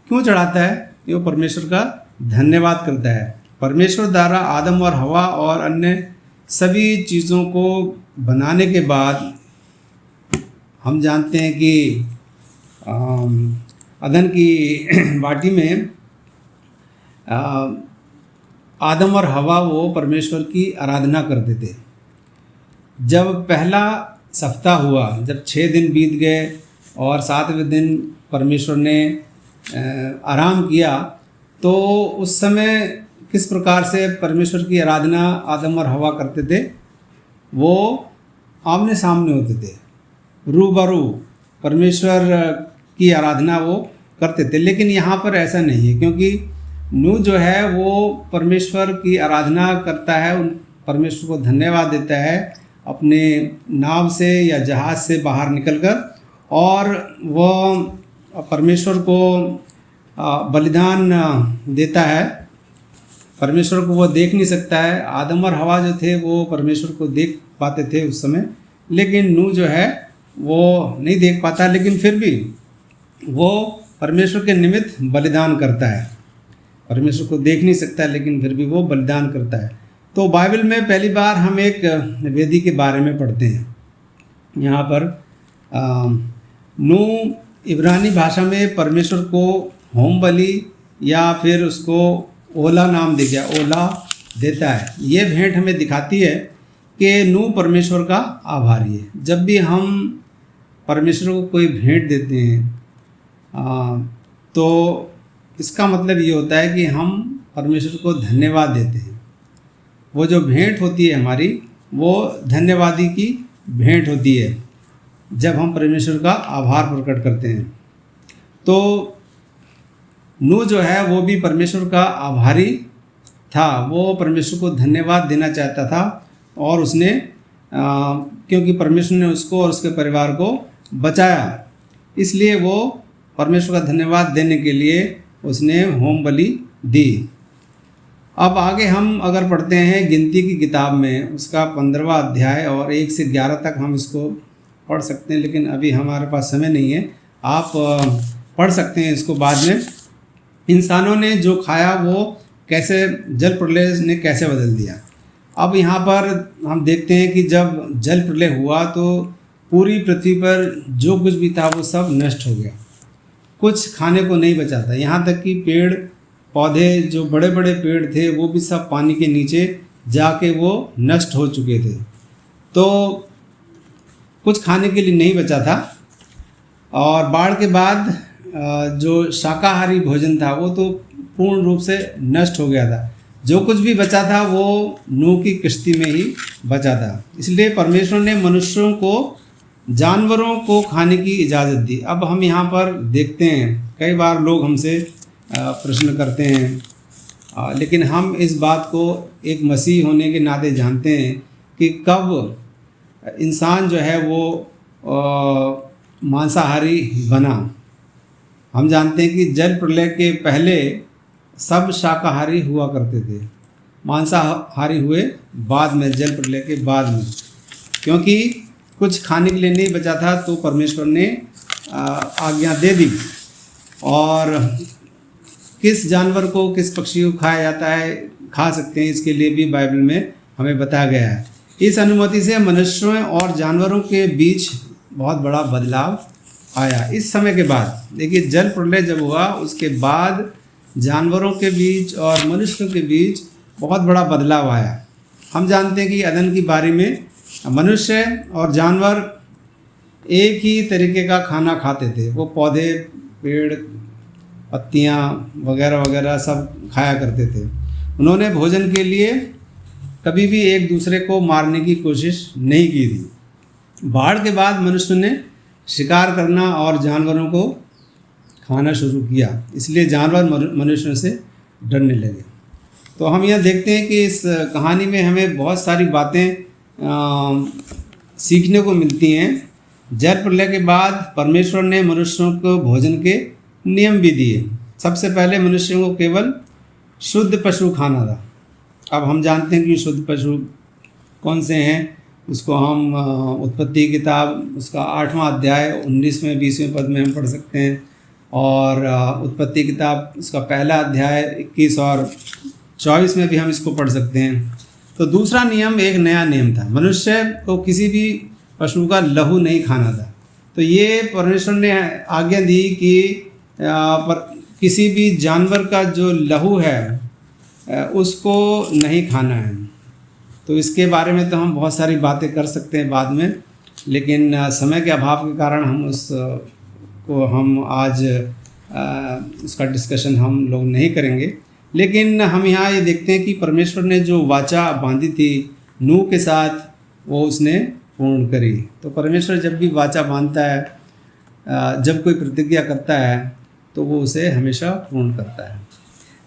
क्यों चढ़ाता है? ये वो परमेश्वर का धन्यवाद करता है। परमेश्वर द्वारा आदम और हवा और अन्य सभी चीज़ों को बनाने के बाद हम जानते हैं कि अदन की वाटी में आदम और हवा वो परमेश्वर की आराधना करते थे। जब पहला सप्ताह हुआ, जब 6 दिन बीत गए और 7वें दिन परमेश्वर ने आराम किया, तो उस समय किस प्रकार से परमेश्वर की आराधना आदम और हवा करते थे? वो आमने सामने होते थे, रूबरू परमेश्वर की आराधना वो करते थे। लेकिन यहाँ पर ऐसा नहीं है, क्योंकि नूह जो है वो परमेश्वर की आराधना करता है, उन परमेश्वर को धन्यवाद देता है अपने नाव से या जहाज़ से बाहर निकलकर, और वह परमेश्वर को बलिदान देता है। परमेश्वर को वो देख नहीं सकता है। आदम और हवा जो थे वो परमेश्वर को देख पाते थे उस समय, लेकिन नूह जो है वो नहीं देख पाता, लेकिन फिर भी वो परमेश्वर के निमित्त बलिदान करता है। परमेश्वर को देख नहीं सकता, लेकिन फिर भी वो बलिदान करता है। तो बाइबल में पहली बार हम एक वेदी के बारे में पढ़ते हैं। यहाँ पर नूह इब्रानी भाषा में परमेश्वर को होम बलि या फिर उसको ओला नाम दे गया, ओला देता है। ये भेंट हमें दिखाती है कि नूह परमेश्वर का आभारी है। जब भी हम परमेश्वर को कोई भेंट देते हैं तो इसका मतलब ये होता है कि हम परमेश्वर को धन्यवाद देते हैं। वो जो भेंट होती है हमारी, वो धन्यवादी की भेंट होती है जब हम परमेश्वर का आभार प्रकट करते हैं। तो नूह जो है वो भी परमेश्वर का आभारी था। वो परमेश्वर को धन्यवाद देना चाहता था, और उसने क्योंकि परमेश्वर ने उसको और उसके परिवार को बचाया, इसलिए वो परमेश्वर का धन्यवाद देने के लिए उसने होम बलि दी। अब आगे हम अगर पढ़ते हैं गिनती की किताब में उसका 15वां अध्याय और 1 से 11 तक हम इसको पढ़ सकते हैं, लेकिन अभी हमारे पास समय नहीं है। आप पढ़ सकते हैं इसको बाद में। इंसानों ने जो खाया वो कैसे जल प्रलय ने कैसे बदल दिया। अब यहाँ पर हम देखते हैं कि जब जल प्रलय हुआ तो पूरी पृथ्वी पर जो कुछ भी था वो सब नष्ट हो गया, कुछ खाने को नहीं बचा था। यहाँ तक कि पेड़ पौधे जो बड़े बड़े पेड़ थे वो भी सब पानी के नीचे जाके वो नष्ट हो चुके थे, तो कुछ खाने के लिए नहीं बचा था। और बाढ़ के बाद जो शाकाहारी भोजन था वो तो पूर्ण रूप से नष्ट हो गया था। जो कुछ भी बचा था वो नूह की किश्ती में ही बचा था। इसलिए परमेश्वर ने मनुष्यों को जानवरों को खाने की इजाज़त दी। अब हम यहाँ पर देखते हैं कई बार लोग हमसे प्रश्न करते हैं, लेकिन हम इस बात को एक मसीह होने के नाते जानते हैं कि कब इंसान जो है वो मांसाहारी बना। हम जानते हैं कि जल प्रलय के पहले सब शाकाहारी हुआ करते थे, मांसाहारी हुए बाद में, जल प्रलय के बाद में, क्योंकि कुछ खाने के लिए नहीं बचा था तो परमेश्वर ने आज्ञा दे दी। और किस जानवर को किस पक्षी को खाया जाता है, खा सकते हैं, इसके लिए भी बाइबल में हमें बताया गया है। इस अनुमति से मनुष्यों और जानवरों के बीच बहुत बड़ा बदलाव आया। इस समय के बाद देखिए जल प्रलय जब हुआ उसके बाद जानवरों के बीच और मनुष्यों के बीच बहुत बड़ा बदलाव आया। हम जानते हैं कि अदन की बारी में मनुष्य और जानवर एक ही तरीके का खाना खाते थे। वो पौधे, पेड़, पत्तियाँ वगैरह वगैरह सब खाया करते थे। उन्होंने भोजन के लिए कभी भी एक दूसरे को मारने की कोशिश नहीं की थी। बाढ़ के बाद मनुष्य ने शिकार करना और जानवरों को खाना शुरू किया, इसलिए जानवर मनुष्यों से डरने लगे। तो हम यह देखते हैं कि इस कहानी में हमें बहुत सारी बातें सीखने को मिलती हैं। जल प्रलय के बाद परमेश्वर ने मनुष्यों को भोजन के नियम भी दिए। सबसे पहले मनुष्यों को केवल शुद्ध पशु खाना था। अब हम जानते हैं कि शुद्ध पशु कौन से हैं, उसको हम उत्पत्ति किताब उसका 8वां अध्याय 19वें 20वें पद में हम पढ़ सकते हैं, और उत्पत्ति किताब उसका पहला अध्याय 21 और 24 में भी हम इसको पढ़ सकते हैं। तो दूसरा नियम एक नया नियम था, मनुष्य को किसी भी पशु का लहू नहीं खाना था। तो ये परमेश्वर ने आज्ञा दी कि किसी भी जानवर का जो लहू है उसको नहीं खाना है। तो इसके बारे में तो हम बहुत सारी बातें कर सकते हैं बाद में, लेकिन समय के अभाव के कारण हम आज उसका डिस्कशन हम लोग नहीं करेंगे। लेकिन हम यहाँ ये देखते हैं कि परमेश्वर ने जो वाचा बांधी थी नूह के साथ वो उसने पूर्ण करी। तो परमेश्वर जब भी वाचा बांधता है, जब कोई प्रतिज्ञा करता है तो वो उसे हमेशा पूर्ण करता है।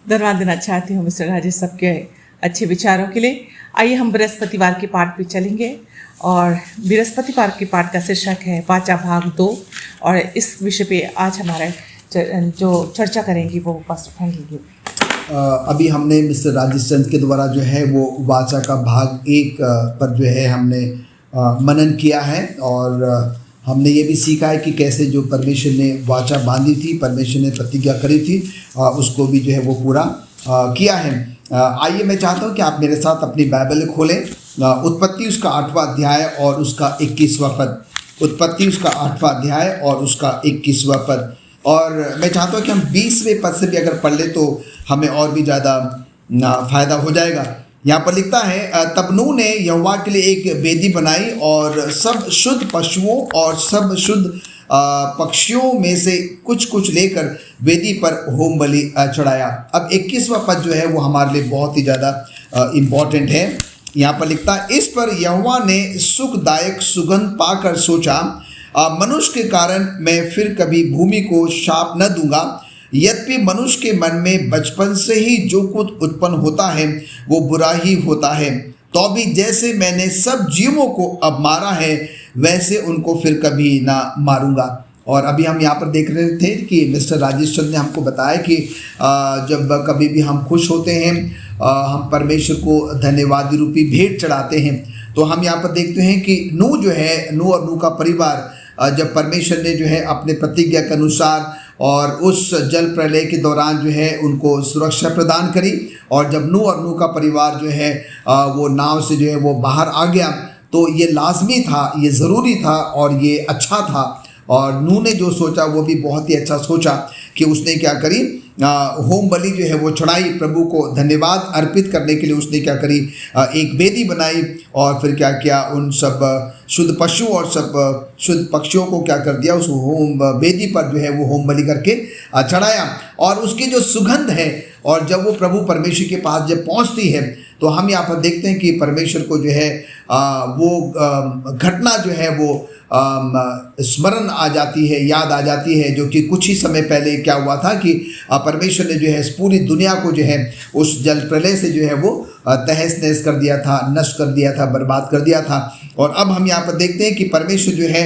धन्यवाद देना चाहती हूँ मिस्टर राजेश सबके अच्छे विचारों के लिए। आइए हम बृहस्पतिवार के पाठ पे चलेंगे, और बृहस्पतिवार के पाठ का शीर्षक है वाचा भाग 2, और इस विषय पे आज हमारा जो चर्चा करेंगी वो पास्टर फ्रैंकी। अभी हमने मिस्टर राजेश चंद के द्वारा जो है वो वाचा का भाग 1 पर जो है हमने मनन किया है, और हमने ये भी सीखा है कि कैसे जो परमेश्वर ने वाचा बांधी थी, परमेश्वर ने प्रतिज्ञा करी थी, उसको भी जो है वो पूरा किया है। आइए मैं चाहता हूँ कि आप मेरे साथ अपनी बाइबल खोलें, उत्पत्ति उसका 8वां अध्याय और उसका 21वां पद। उत्पत्ति उसका 8वां अध्याय और उसका 21वां पद। और मैं चाहता हूँ कि हम 20वें पद से भी अगर पढ़ लें तो हमें और भी ज़्यादा फ़ायदा हो जाएगा। यहाँ पर लिखता है, तब नूह ने यहोवा के लिए एक वेदी बनाई और सब शुद्ध पशुओं और सब शुद्ध पक्षियों में से कुछ कुछ लेकर वेदी पर होम बलि चढ़ाया। अब 21वां पद जो है वो हमारे लिए बहुत ही ज़्यादा इम्पॉर्टेंट है। यहाँ पर लिखता है, इस पर यहोवा ने सुखदायक सुगंध पाकर सोचा, मनुष्य के कारण मैं फिर कभी भूमि को शाप न दूंगा। यद्यपि मनुष्य के मन में बचपन से ही जो कुछ उत्पन्न होता है वो बुरा ही होता है, तो भी जैसे मैंने सब जीवों को अब मारा है वैसे उनको फिर कभी ना मारूंगा। और अभी हम यहाँ पर देख रहे थे कि मिस्टर राजेश चंद ने हमको बताया कि जब कभी भी हम खुश होते हैं, हम परमेश्वर को धन्यवाद रूपी भेंट चढ़ाते हैं। तो हम यहाँ पर देखते हैं कि नूह जो है, नूह और नूह का परिवार जब परमेश्वर ने जो है अपने प्रतिज्ञा के अनुसार और उस जल प्रलय के दौरान जो है उनको सुरक्षा प्रदान करी, और जब नूह और नूह का परिवार जो है वो नाव से जो है वो बाहर आ गया, तो ये लाजमी था, ये ज़रूरी था और ये अच्छा था। और नूह ने जो सोचा वो भी बहुत ही अच्छा सोचा कि उसने क्या करी, होम बलि जो है वो चढ़ाई, प्रभु को धन्यवाद अर्पित करने के लिए उसने क्या करी, एक वेदी बनाई और फिर क्या किया, उन सब शुद्ध पशु और सब शुद्ध पक्षियों को क्या कर दिया, उस होम वेदी पर जो है वो होम बलि करके चढ़ाया। और उसकी जो सुगंध है, और जब वो प्रभु परमेश्वर के पास जब पहुंचती है, तो हम यहाँ पर देखते हैं कि परमेश्वर को जो है वो घटना जो है वो स्मरण आ जाती है, याद आ जाती है, जो कि कुछ ही समय पहले क्या हुआ था कि परमेश्वर ने जो है इस पूरी दुनिया को जो है उस जल प्रलय से जो है वो तहस नहस कर दिया था, नष्ट कर दिया था, बर्बाद कर दिया था। और अब हम यहाँ पर देखते हैं कि परमेश्वर जो है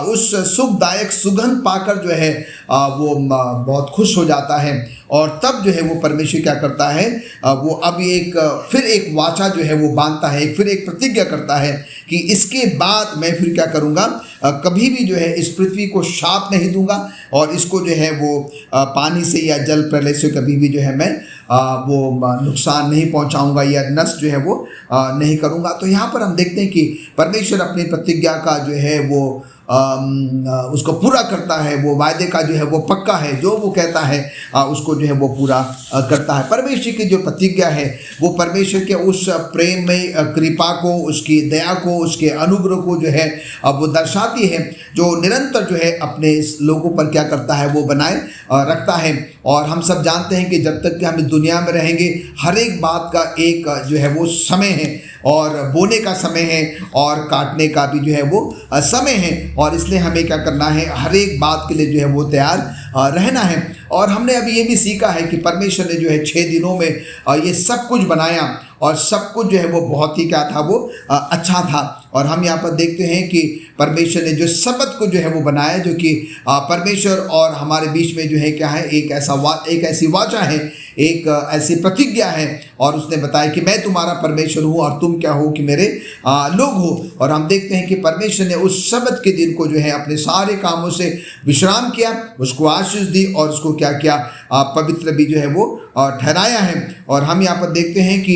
उस सुखदायक सुगंध पाकर जो है वो बहुत खुश हो जाता है। और तब जो है वो परमेश्वर क्या करता है, वो अब फिर एक वाचा जो है वो बांधता है, फिर एक प्रतिज्ञा करता है कि इसके बाद मैं फिर क्या करूँगा, कभी भी जो है इस पृथ्वी को शाप नहीं दूंगा, और इसको जो है वो पानी से या जल प्रलय से कभी भी जो है मैं वो नुकसान नहीं पहुंचाऊंगा या नष्ट जो है वो नहीं करूंगा। तो यहाँ पर हम देखते हैं कि परमेश्वर अपनी प्रतिज्ञा का जो है वो उसको पूरा करता है, वो वायदे का जो है वो पक्का है, जो वो कहता है उसको जो है वो पूरा करता है। परमेश्वर की जो प्रतिज्ञा है वो परमेश्वर के उस प्रेम में कृपा को, उसकी दया को, उसके अनुग्रह को जो है वो दर्शाती है, जो निरंतर जो है अपने लोगों पर क्या करता है, वो बनाए रखता है। और हम सब जानते हैं कि जब तक कि हम इस दुनिया में रहेंगे, हर एक बात का एक जो है वो समय है, और बोने का समय है और काटने का भी जो है वो समय है। और इसलिए हमें क्या करना है, हर एक बात के लिए जो है वो तैयार रहना है। और हमने अभी ये भी सीखा है कि परमेश्वर ने जो है 6 दिनों में ये सब कुछ बनाया, और सब कुछ जो है वो बहुत ही क्या था, वो अच्छा था। और हम यहाँ पर देखते हैं कि परमेश्वर ने जो सबत को जो है वो बनाया, जो कि परमेश्वर और हमारे बीच में जो है क्या है, एक ऐसी वाचा है, एक ऐसी प्रतिज्ञा है। और उसने बताया कि मैं तुम्हारा परमेश्वर हूँ और तुम क्या हो, कि मेरे लोग हो। और हम देखते हैं कि परमेश्वर ने उस सबत के दिन को जो है अपने सारे कामों से विश्राम किया, उसको आशीष दी और उसको क्या किया, पवित्र भी जो है वो ठहराया है। और हम यहाँ पर देखते हैं कि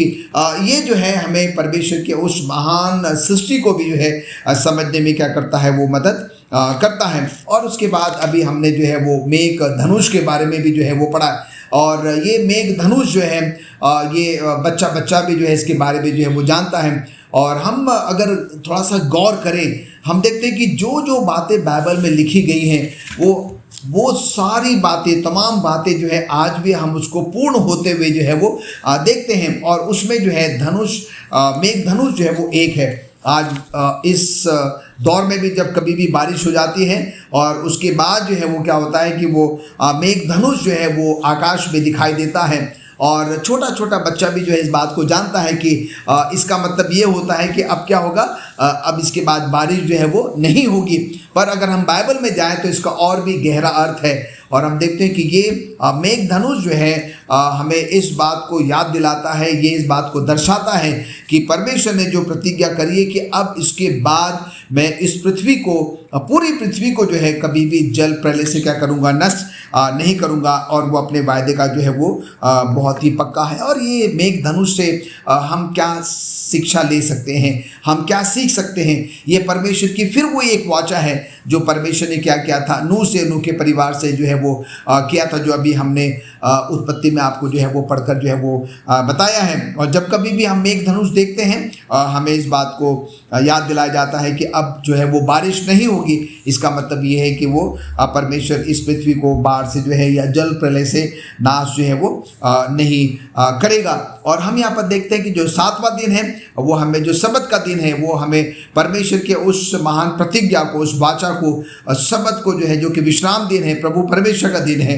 ये जो है हमें परमेश्वर के उस महान सृष्टि को भी जो है समझने में क्या करता है, वो मदद करता है। और उसके बाद अभी हमने जो है वो मेघ धनुष के बारे में भी जो है वो पढ़ा, और ये मेघ धनुष जो है ये बच्चा भी जो है इसके बारे में जो है वो जानता है। और हम अगर थोड़ा सा गौर करें, हम देखते हैं कि जो बातें बाइबल में लिखी गई हैं वो सारी बातें, तमाम बातें जो है आज भी हम उसको पूर्ण होते हुए जो है वो देखते हैं। और उसमें जो है धनुष, मेघ धनुष जो है वो एक है। आज इस दौर में भी जब कभी भी बारिश हो जाती है और उसके बाद जो है वो क्या होता है कि वो मेघ धनुष जो है वो आकाश में दिखाई देता है, और छोटा छोटा बच्चा भी जो है इस बात को जानता है कि इसका मतलब ये होता है कि अब क्या होगा, अब इसके बाद बारिश जो है वो नहीं होगी। पर अगर हम बाइबल में जाएं तो इसका और भी गहरा अर्थ है, और हम देखते हैं कि ये मेघ धनुष जो है हमें इस बात को याद दिलाता है, ये इस बात को दर्शाता है कि परमेश्वर ने जो प्रतिज्ञा करी है कि अब इसके बाद मैं इस पृथ्वी को, पूरी पृथ्वी को जो है कभी भी जल प्रलय से क्या करूँगा, नष्ट नहीं करूँगा। और वो अपने वायदे का जो है वो बहुत ही पक्का है। और ये मेघ धनुष से हम क्या शिक्षा ले सकते हैं, हम क्या सीख सकते हैं? ये परमेश्वर की फिर वो एक वाचा है जो परमेश्वर ने क्या किया था, नूह के परिवार से जो है वो किया था, जो अभी हमने उत्पत्ति में आपको जो है वो पढ़कर जो है वो बताया है। और जब कभी भी हम मेघ धनुष देखते हैं हमें इस बात को याद दिलाया जाता है कि अब जो है वो बारिश नहीं होगी। इसका मतलब ये है कि वो परमेश्वर इस पृथ्वी को बाढ़ से जो है या जल प्रलय से नाश जो है वो नहीं करेगा। और हम यहाँ पर देखते हैं कि जो 7वां दिन है वो हमें, जो सबत का दिन है वो हमें परमेश्वर के उस महान प्रतिज्ञा को, उस वाचा को, सबत को जो है, जो कि विश्राम दिन है, प्रभु परमेश्वर का दिन है,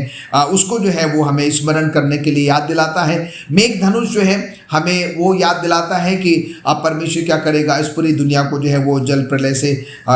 उसको जो है वो हमें स्मरण करने के लिए याद दिलाता है। मेघ धनुष जो है हमें वो याद दिलाता है कि अब परमेश्वर क्या करेगा, इस पूरी दुनिया को जो है वो जल प्रलय से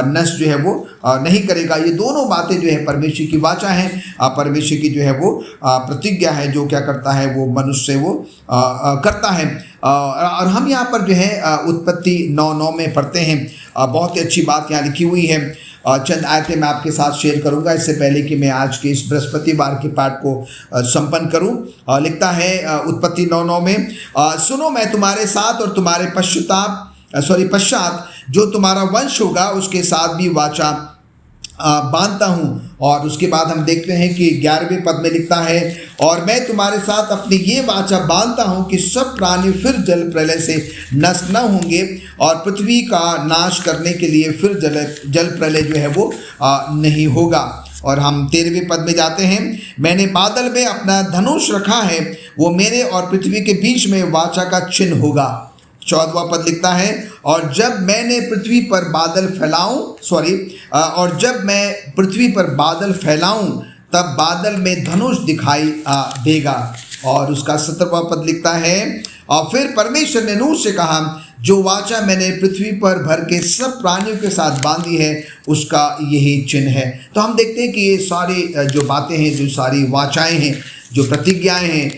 नष्ट जो है वो नहीं करेगा। ये दोनों बातें जो है परमेश्वर की वाचा है, परमेश्वर की जो है वो प्रतिज्ञा है, जो क्या करता है वो मनुष्य वो करता है। और हम यहाँ पर जो है उत्पत्ति 9:9 में पढ़ते हैं, बहुत ही अच्छी बात यहाँ लिखी हुई है। चंद आयतें मैं आपके साथ शेयर करूंगा इससे पहले कि मैं आज के इस बृहस्पतिवार के पाठ को संपन्न करूं। लिखता है उत्पत्ति 9:9 में, सुनो मैं तुम्हारे साथ और तुम्हारे पश्चात जो तुम्हारा वंश होगा उसके साथ भी वाचा बांधता हूँ। और उसके बाद हम देखते हैं कि 11वें पद में लिखता है, और मैं तुम्हारे साथ अपनी ये वाचा बांधता हूँ कि सब प्राणी फिर जल प्रलय से नष्ट न होंगे और पृथ्वी का नाश करने के लिए फिर जल प्रलय जो है वो नहीं होगा। और हम 13वें पद में जाते हैं, मैंने बादल में अपना धनुष रखा है, वो मेरे और पृथ्वी के बीच में वाचा का चिन्ह होगा। 14वां पद लिखता है, और जब मैं पृथ्वी पर बादल फैलाऊं तब बादल में धनुष दिखाई देगा। और उसका 17वां पद लिखता है, और फिर परमेश्वर ने नूह से कहा, जो वाचा मैंने पृथ्वी पर भर के सब प्राणियों के साथ बांधी है उसका यही चिन्ह है। तो हम देखते हैं कि ये सारी जो बातें हैं, जो सारी वाचाएं हैं, जो प्रतिज्ञाएं हैं,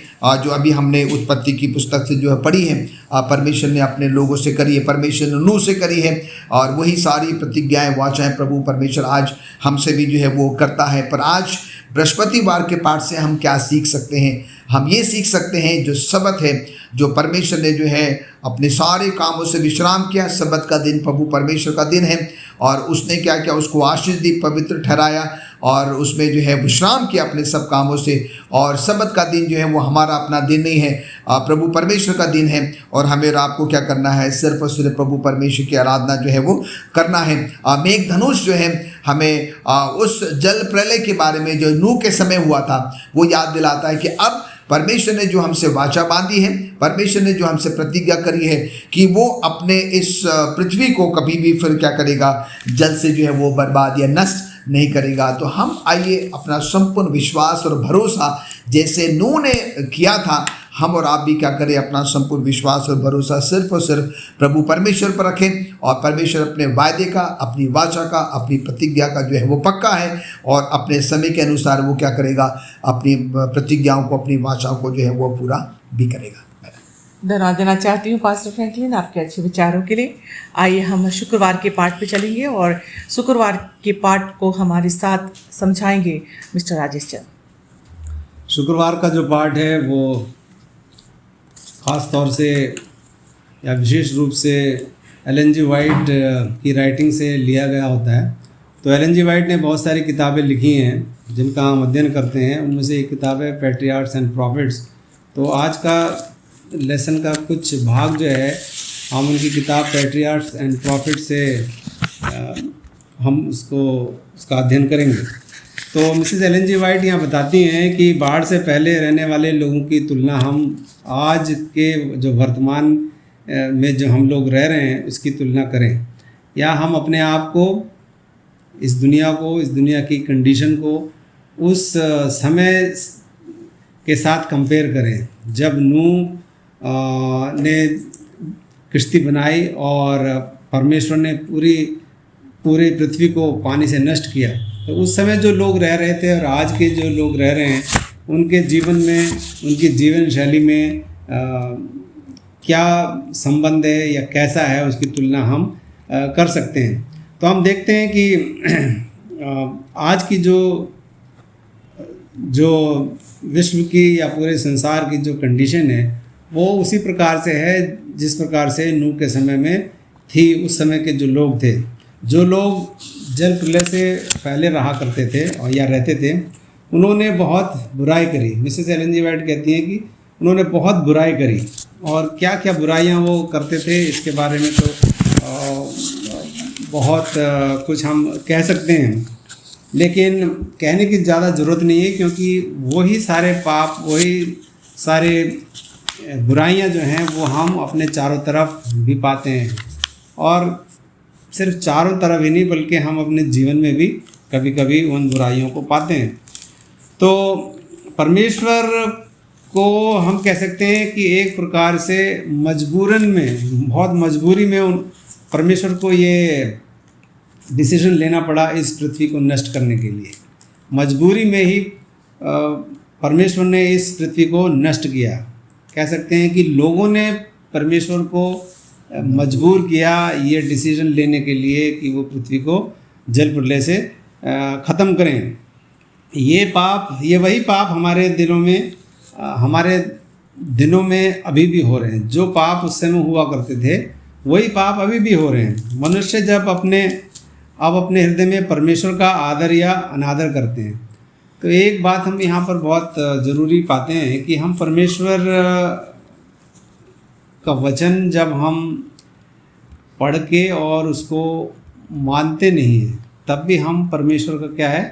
जो अभी हमने उत्पत्ति की पुस्तक से जो है पढ़ी है, परमेश्वर ने अपने लोगों से करी है, परमेश्वर ने नूह से करी है, और वही सारी प्रतिज्ञाएं वाचाएं प्रभु परमेश्वर आज हमसे भी जो है वो करता है। पर आज बृहस्पतिवार के पाठ से हम क्या सीख सकते हैं? हम ये सीख सकते हैं जो सबत है, जो परमेश्वर ने जो है अपने सारे कामों से विश्राम किया। सबत का दिन प्रभु परमेश्वर का दिन है, और उसने क्या किया, उसको आशीष दी, पवित्र ठहराया, और उसमें जो है विश्राम किया अपने सब कामों से। और सबत का दिन जो है वो हमारा अपना दिन नहीं है, प्रभु परमेश्वर का दिन है, और हमें और आपको क्या करना है, सिर्फ और सिर्फ प्रभु परमेश्वर की आराधना जो है वो करना है। मेघ धनुष जो है हमें उस जल प्रलय के बारे में जो नूह के समय हुआ था वो याद दिलाता है कि अब परमेश्वर ने जो हमसे वाचा बांधी है, परमेश्वर ने जो हमसे प्रतिज्ञा करी है कि वो अपने इस पृथ्वी को कभी भी फिर क्या करेगा, जल से जो है वो बर्बाद या नष्ट नहीं करेगा। तो हम आइए अपना संपूर्ण विश्वास और भरोसा जैसे नूह ने किया था, हम और आप भी क्या करें, अपना संपूर्ण विश्वास और भरोसा सिर्फ और सिर्फ प्रभु परमेश्वर पर रखें। और परमेश्वर अपने वायदे का, अपनी वाचा का, अपनी प्रतिज्ञा का जो है वो पक्का है, और अपने समय के अनुसार वो क्या करेगा, अपनी प्रतिज्ञाओं को, अपनी वाचाओं को जो है वो पूरा भी करेगा। धन्यवाद देना चाहती हूँ पास्टर फ्रैंकलिन आपके अच्छे विचारों के लिए। आइए हम शुक्रवार के पाठ पे चलेंगे, और शुक्रवार के पाठ को हमारे साथ समझाएंगे मिस्टर राजेश चंद। शुक्रवार का जो पाठ है वो ख़ास तौर से या विशेष रूप से एलन जी वाइट की राइटिंग से लिया गया होता है। तो एलन जी वाइट ने बहुत सारी किताबें लिखी हैं जिनका हम अध्ययन करते हैं, उनमें से एक किताब है पैट्रियार्क्स एंड प्रॉफिट्स। तो आज का लेसन का कुछ भाग जो है हम उनकी किताब पैट्रियार्क्स एंड प्रॉफिट्स से हम उसका अध्ययन करेंगे। तो मिसेस एलन जी वाइट यहाँ बताती हैं कि बाढ़ से पहले रहने वाले लोगों की तुलना हम आज के जो वर्तमान में जो हम लोग रह रहे हैं उसकी तुलना करें, या हम अपने आप को, इस दुनिया की कंडीशन को उस समय के साथ कंपेयर करें जब नूह ने किश्ती बनाई और परमेश्वर ने पूरी पृथ्वी को पानी से नष्ट किया। तो उस समय जो लोग रह रहे थे और आज के जो लोग रह रहे हैं उनके जीवन में, उनकी जीवन शैली में क्या संबंध है या कैसा है, उसकी तुलना हम कर सकते हैं। तो हम देखते हैं कि आज की जो विश्व की या पूरे संसार की जो कंडीशन है वो उसी प्रकार से है जिस प्रकार से नूह के समय में थी। उस समय के जो लोग थे, जो लोग जल प्रलय से पहले रहा करते थे और या रहते थे, उन्होंने बहुत बुराई करी। मिसेस एलन जी वाइट कहती हैं कि उन्होंने बहुत बुराई करी, और क्या क्या बुराइयां वो करते थे इसके बारे में तो बहुत कुछ हम कह सकते हैं, लेकिन कहने की ज़्यादा ज़रूरत नहीं है, क्योंकि वही सारे पाप, वही सारे बुराइयां जो हैं वो हम अपने चारों तरफ भी पाते हैं, और सिर्फ चारों तरफ ही नहीं बल्कि हम अपने जीवन में भी कभी कभी उन बुराइयों को पाते हैं। तो परमेश्वर को हम कह सकते हैं कि एक प्रकार से मजबूरन में, बहुत मजबूरी में परमेश्वर को ये डिसीजन लेना पड़ा इस पृथ्वी को नष्ट करने के लिए। मजबूरी में ही परमेश्वर ने इस पृथ्वी को नष्ट किया। कह सकते हैं कि लोगों ने परमेश्वर को मजबूर किया ये डिसीजन लेने के लिए कि वो पृथ्वी को जल प्रलय से ख़त्म करें। ये वही पाप हमारे दिनों में अभी भी हो रहे हैं। जो पाप उस समय हुआ करते थे वही पाप अभी भी हो रहे हैं। मनुष्य जब अब अपने हृदय में परमेश्वर का आदर या अनादर करते हैं, तो एक बात हम यहाँ पर बहुत ज़रूरी पाते हैं कि हम परमेश्वर का वचन जब हम पढ़ के और उसको मानते नहीं हैं, तब भी हम परमेश्वर का क्या है,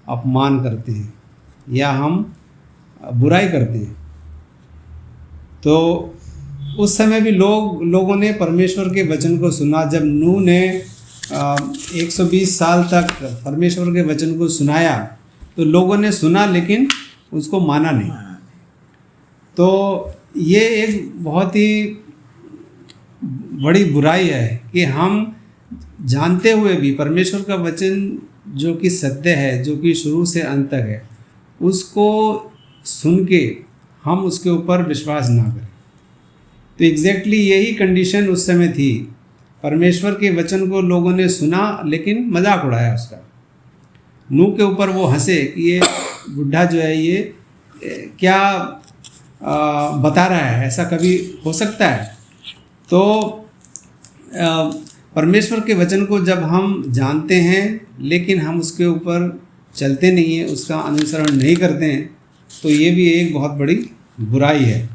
अपमान करते हैं या हम बुराई करते हैं। तो उस समय भी लोगों ने परमेश्वर के वचन को सुना। जब नूह ने 120 साल तक परमेश्वर के वचन को सुनाया, तो लोगों ने सुना लेकिन उसको माना नहीं। तो ये एक बहुत ही बड़ी बुराई है कि हम जानते हुए भी परमेश्वर का वचन जो कि सत्य है, जो कि शुरू से अंत तक है, उसको सुन के हम उसके ऊपर विश्वास ना करें। तो एग्जैक्टली यही कंडीशन उस समय थी। परमेश्वर के वचन को लोगों ने सुना लेकिन मजाक उड़ाया उसका। नूह के ऊपर वो हंसे कि ये बुढ़ा जो है ये क्या बता रहा है, ऐसा कभी हो सकता है। तो परमेश्वर के वचन को जब हम जानते हैं लेकिन हम उसके ऊपर चलते नहीं हैं, उसका अनुसरण नहीं करते हैं, तो ये भी एक बहुत बड़ी बुराई है।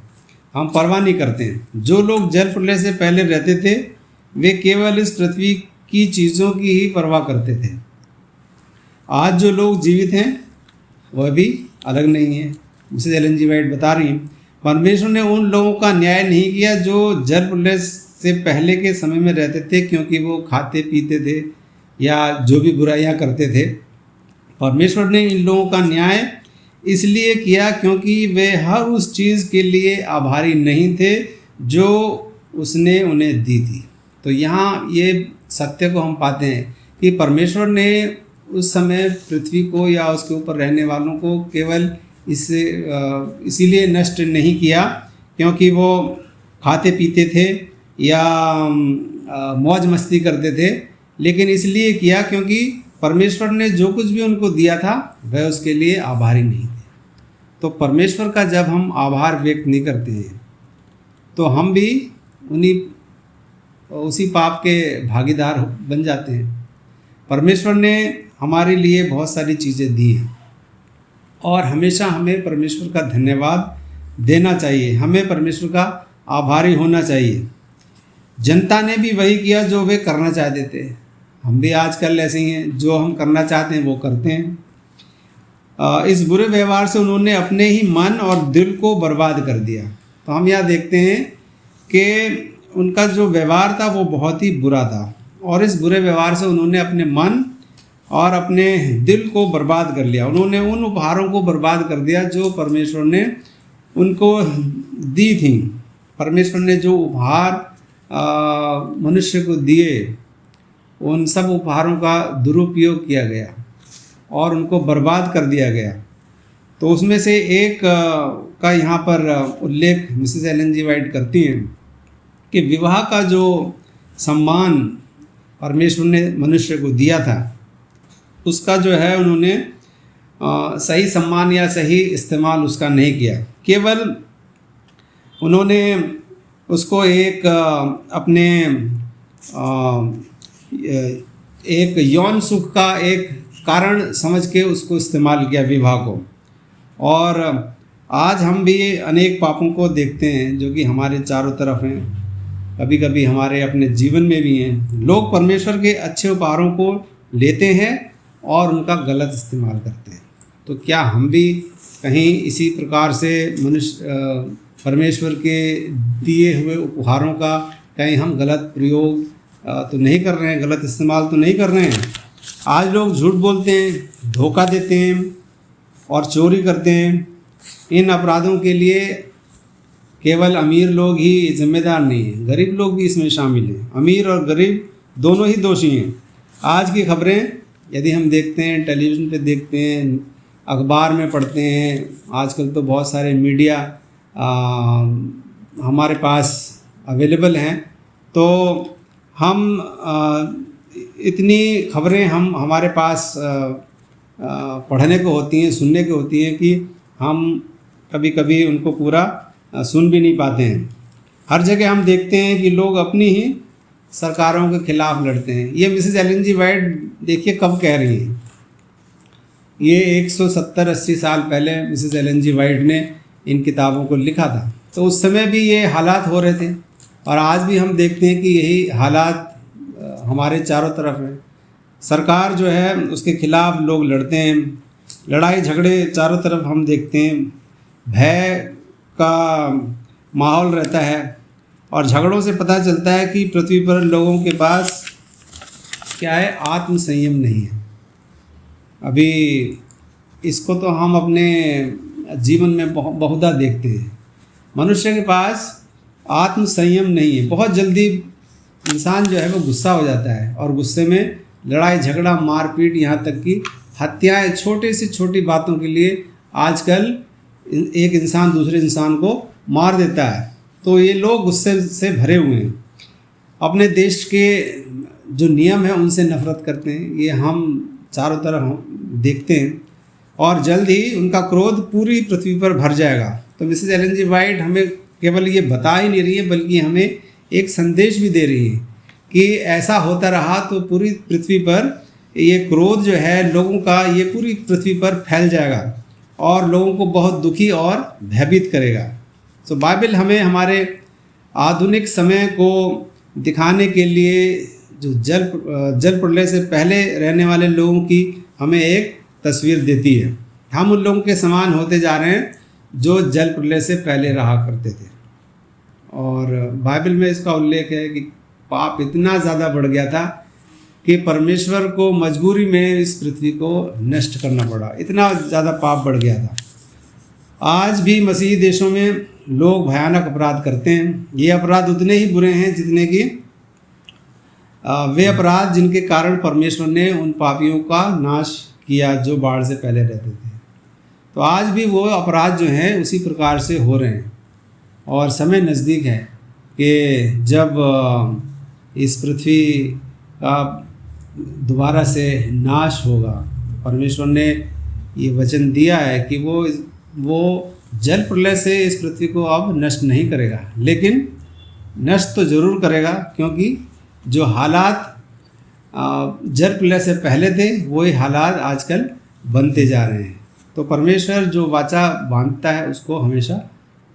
हम परवाह नहीं करते हैं। जो लोग जल प्रलय से पहले रहते थे वे केवल इस पृथ्वी की चीज़ों की ही परवाह करते थे। आज जो लोग जीवित हैं वह भी अलग नहीं है। मिसेस एलन जी वाइट बता रही हैं, परमेश्वर ने उन लोगों का न्याय नहीं किया जो जल प्रलय से पहले के समय में रहते थे, क्योंकि वो खाते पीते थे या जो भी बुराइयां करते थे। परमेश्वर ने इन लोगों का न्याय इसलिए किया क्योंकि वे हर उस चीज़ के लिए आभारी नहीं थे जो उसने उन्हें दी थी। तो यहाँ ये सत्य को हम पाते हैं कि परमेश्वर ने उस समय पृथ्वी को या उसके ऊपर रहने वालों को केवल इसीलिए नष्ट नहीं किया क्योंकि वो खाते पीते थे या मौज मस्ती करते थे, लेकिन इसलिए किया क्योंकि परमेश्वर ने जो कुछ भी उनको दिया था वह उसके लिए आभारी नहीं थे। तो परमेश्वर का जब हम आभार व्यक्त नहीं करते हैं तो हम भी उसी पाप के भागीदार बन जाते हैं। परमेश्वर ने हमारे लिए बहुत सारी चीज़ें दी हैं और हमेशा हमें परमेश्वर का धन्यवाद देना चाहिए, हमें परमेश्वर का आभारी होना चाहिए। जनता ने भी वही किया जो वे करना चाहते थे। हम भी आजकल ऐसे ही हैं, जो हम करना चाहते हैं वो करते हैं। इस बुरे व्यवहार से उन्होंने अपने ही मन और दिल को बर्बाद कर दिया। तो हम यहाँ देखते हैं कि उनका जो व्यवहार था वो बहुत ही बुरा था और इस बुरे व्यवहार से उन्होंने अपने मन और अपने दिल को बर्बाद कर लिया। उन्होंने उन उपहारों को बर्बाद कर दिया जो परमेश्वर ने उनको दी थी। परमेश्वर ने जो उपहार मनुष्य को दिए, उन सब उपहारों का दुरुपयोग किया गया और उनको बर्बाद कर दिया गया। तो उसमें से एक का यहाँ पर उल्लेख मिसेस एलन जी वाइट करती हैं कि विवाह का जो सम्मान परमेश्वर ने मनुष्य को दिया था, उसका जो है उन्होंने सही सम्मान या सही इस्तेमाल उसका नहीं किया। केवल उन्होंने उसको एक अपने एक यौन सुख का एक कारण समझ के उसको इस्तेमाल किया विवाह को। और आज हम भी अनेक पापों को देखते हैं जो कि हमारे चारों तरफ हैं, कभी कभी हमारे अपने जीवन में भी हैं। लोग परमेश्वर के अच्छे उपहारों को लेते हैं और उनका गलत इस्तेमाल करते हैं। तो क्या हम भी कहीं इसी प्रकार से परमेश्वर के दिए हुए उपहारों का कहीं हम गलत प्रयोग तो नहीं कर रहे हैं, गलत इस्तेमाल तो नहीं कर रहे हैं? आज लोग झूठ बोलते हैं, धोखा देते हैं और चोरी करते हैं इन अपराधों के लिए केवल अमीर लोग ही जिम्मेदार नहीं हैं, गरीब लोग भी इसमें शामिल हैं। अमीर और गरीब दोनों ही दोषी हैं। आज की खबरें यदि हम देखते हैं, टेलीविज़न पे देखते हैं, अखबार में पढ़ते हैं, आजकल तो बहुत सारे मीडिया हमारे पास अवेलेबल हैं, तो हम इतनी खबरें हमारे पास पढ़ने को होती हैं, सुनने को होती हैं कि हम कभी कभी उनको पूरा सुन भी नहीं पाते हैं। हर जगह हम देखते हैं कि लोग अपनी ही सरकारों के खिलाफ लड़ते हैं। ये मिसेस एलन जी वाइट देखिए कब कह रही हैं, ये 170-80 साल पहले मिसेस एलन जी वाइट ने इन किताबों को लिखा था। तो उस समय भी ये हालात हो रहे थे और आज भी हम देखते हैं कि यही हालात हमारे चारों तरफ हैं। सरकार जो है उसके खिलाफ लोग लड़ते हैं, लड़ाई झगड़े चारों तरफ हम देखते हैं, भय का माहौल रहता है और झगड़ों से पता चलता है कि पृथ्वी पर लोगों के पास क्या है, आत्म संयम नहीं है। अभी इसको तो हम अपने जीवन में बहुधा देखते हैं। मनुष्य के पास आत्म संयम नहीं है। बहुत जल्दी इंसान जो है वो गुस्सा हो जाता है और गुस्से में लड़ाई झगड़ा, मारपीट, यहाँ तक कि हत्याएं, छोटी से छोटी बातों के लिए आजकल एक इंसान दूसरे इंसान को मार देता है। तो ये लोग गुस्से से भरे हुए हैं, अपने देश के जो नियम है उनसे नफरत करते हैं। ये हम चारों तरफ देखते हैं और जल्द ही उनका क्रोध पूरी पृथ्वी पर भर जाएगा। तो मिसेस एलन जी वाइट हमें केवल ये बता ही नहीं रही है, बल्कि हमें एक संदेश भी दे रही है कि ऐसा होता रहा तो पूरी पृथ्वी पर ये क्रोध जो है लोगों का, ये पूरी पृथ्वी पर फैल जाएगा और लोगों को बहुत दुखी और भयभीत करेगा। तो बाइबल हमें हमारे आधुनिक समय को दिखाने के लिए जो जल प्रलय से पहले रहने वाले लोगों की हमें एक तस्वीर देती है। हम उन लोगों के समान होते जा रहे हैं जो जल प्रलय से पहले रहा करते थे। और बाइबल में इसका उल्लेख है कि पाप इतना ज़्यादा बढ़ गया था कि परमेश्वर को मजबूरी में इस पृथ्वी को नष्ट करना पड़ा, इतना ज़्यादा पाप बढ़ गया था। आज भी मसीही देशों में लोग भयानक अपराध करते हैं। ये अपराध उतने ही बुरे हैं जितने कि वे अपराध जिनके कारण परमेश्वर ने उन पापियों का नाश किया जो बाढ़ से पहले रहते थे। तो आज भी वो अपराध जो हैं उसी प्रकार से हो रहे हैं और समय नज़दीक है कि जब इस पृथ्वी का दोबारा से नाश होगा। परमेश्वर ने ये वचन दिया है कि वो जल प्रलय से इस पृथ्वी को अब नष्ट नहीं करेगा, लेकिन नष्ट तो ज़रूर करेगा, क्योंकि जो हालात जल प्रलय से पहले थे वही हालात आजकल बनते जा रहे हैं। तो परमेश्वर जो वाचा बांधता है उसको हमेशा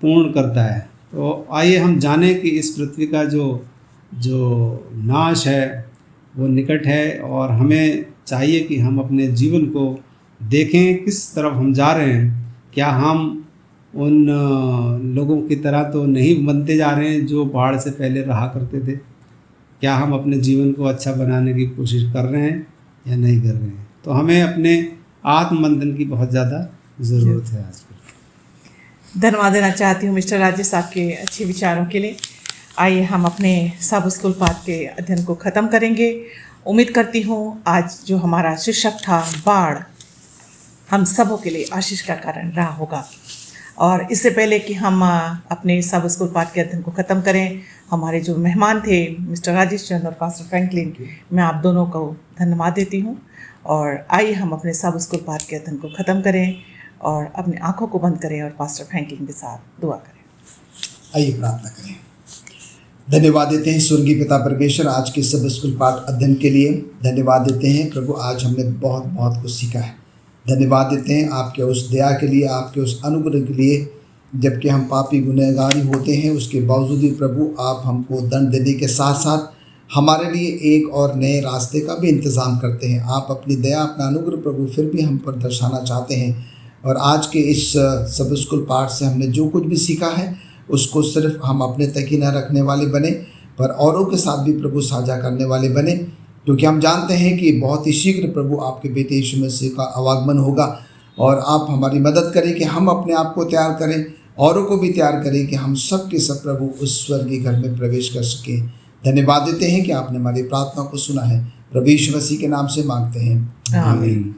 पूर्ण करता है। तो आइए हम जानें कि इस पृथ्वी का जो नाश है वो निकट है और हमें चाहिए कि हम अपने जीवन को देखें किस तरफ हम जा रहे हैं। क्या हम उन लोगों की तरह तो नहीं बनते जा रहे हैं जो बाढ़ से पहले रहा करते थे? क्या हम अपने जीवन को अच्छा बनाने की कोशिश कर रहे हैं या नहीं कर रहे हैं? तो हमें अपने आत्ममंथन की बहुत ज़्यादा ज़रूरत है आजकल। धन्यवाद देना चाहती हूँ मिस्टर राजेश आपके अच्छे विचारों के लिए। आइए हम अपने सब स्कूल पाठ के अध्ययन को ख़त्म करेंगे। उम्मीद करती हूँ आज जो हमारा शीर्षक था बाढ़ हम सबों के लिए आशीष का कारण रहा होगा। और इससे पहले कि हम अपने सब स्कूल पाठ के अध्ययन को ख़त्म करें, हमारे जो मेहमान थे मिस्टर राजेश चंद और पास्टर फ्रैंकलिन, मैं आप दोनों को धन्यवाद देती हूँ। और आइए हम अपने सब स्कूल पाठ के अध्ययन को ख़त्म करें और अपनी आंखों को बंद करें और पास्टर फ्रैंकलिन के साथ दुआ करें। आइए प्रार्थना करें। धन्यवाद देते हैं स्वर्गीय पिता परमेश्वर आज के सब स्कूल पाठ अध्ययन के लिए। धन्यवाद देते हैं प्रभु, आज हमने बहुत बहुत कुछ सीखा है। धन्यवाद देते हैं आपके उस दया के लिए, आपके उस अनुग्रह के लिए। जबकि हम पापी गुनहगारी होते हैं उसके बावजूद भी प्रभु आप हमको दंड देने के साथ साथ हमारे लिए एक और नए रास्ते का भी इंतज़ाम करते हैं। आप अपनी दया, अपना अनुग्रह प्रभु फिर भी हम पर दर्शाना चाहते हैं। और आज के इस सब स्कूल पाठ से हमने जो कुछ भी सीखा है उसको सिर्फ हम अपने तक ही न रखने वाले बने, पर औरों के साथ भी प्रभु साझा करने वाले बने, क्योंकि हम जानते हैं कि बहुत ही शीघ्र प्रभु आपके बेटे यीशु मसीह का आवागमन होगा और आप हमारी मदद करें कि हम अपने आप को तैयार करें, औरों को भी तैयार करें कि हम सब के सब प्रभु उस स्वर्गीय घर में प्रवेश कर सकें। धन्यवाद देते हैं कि आपने हमारी प्रार्थना को सुना है। प्रभु यीशु मसीह के नाम से मांगते हैं, आमीन।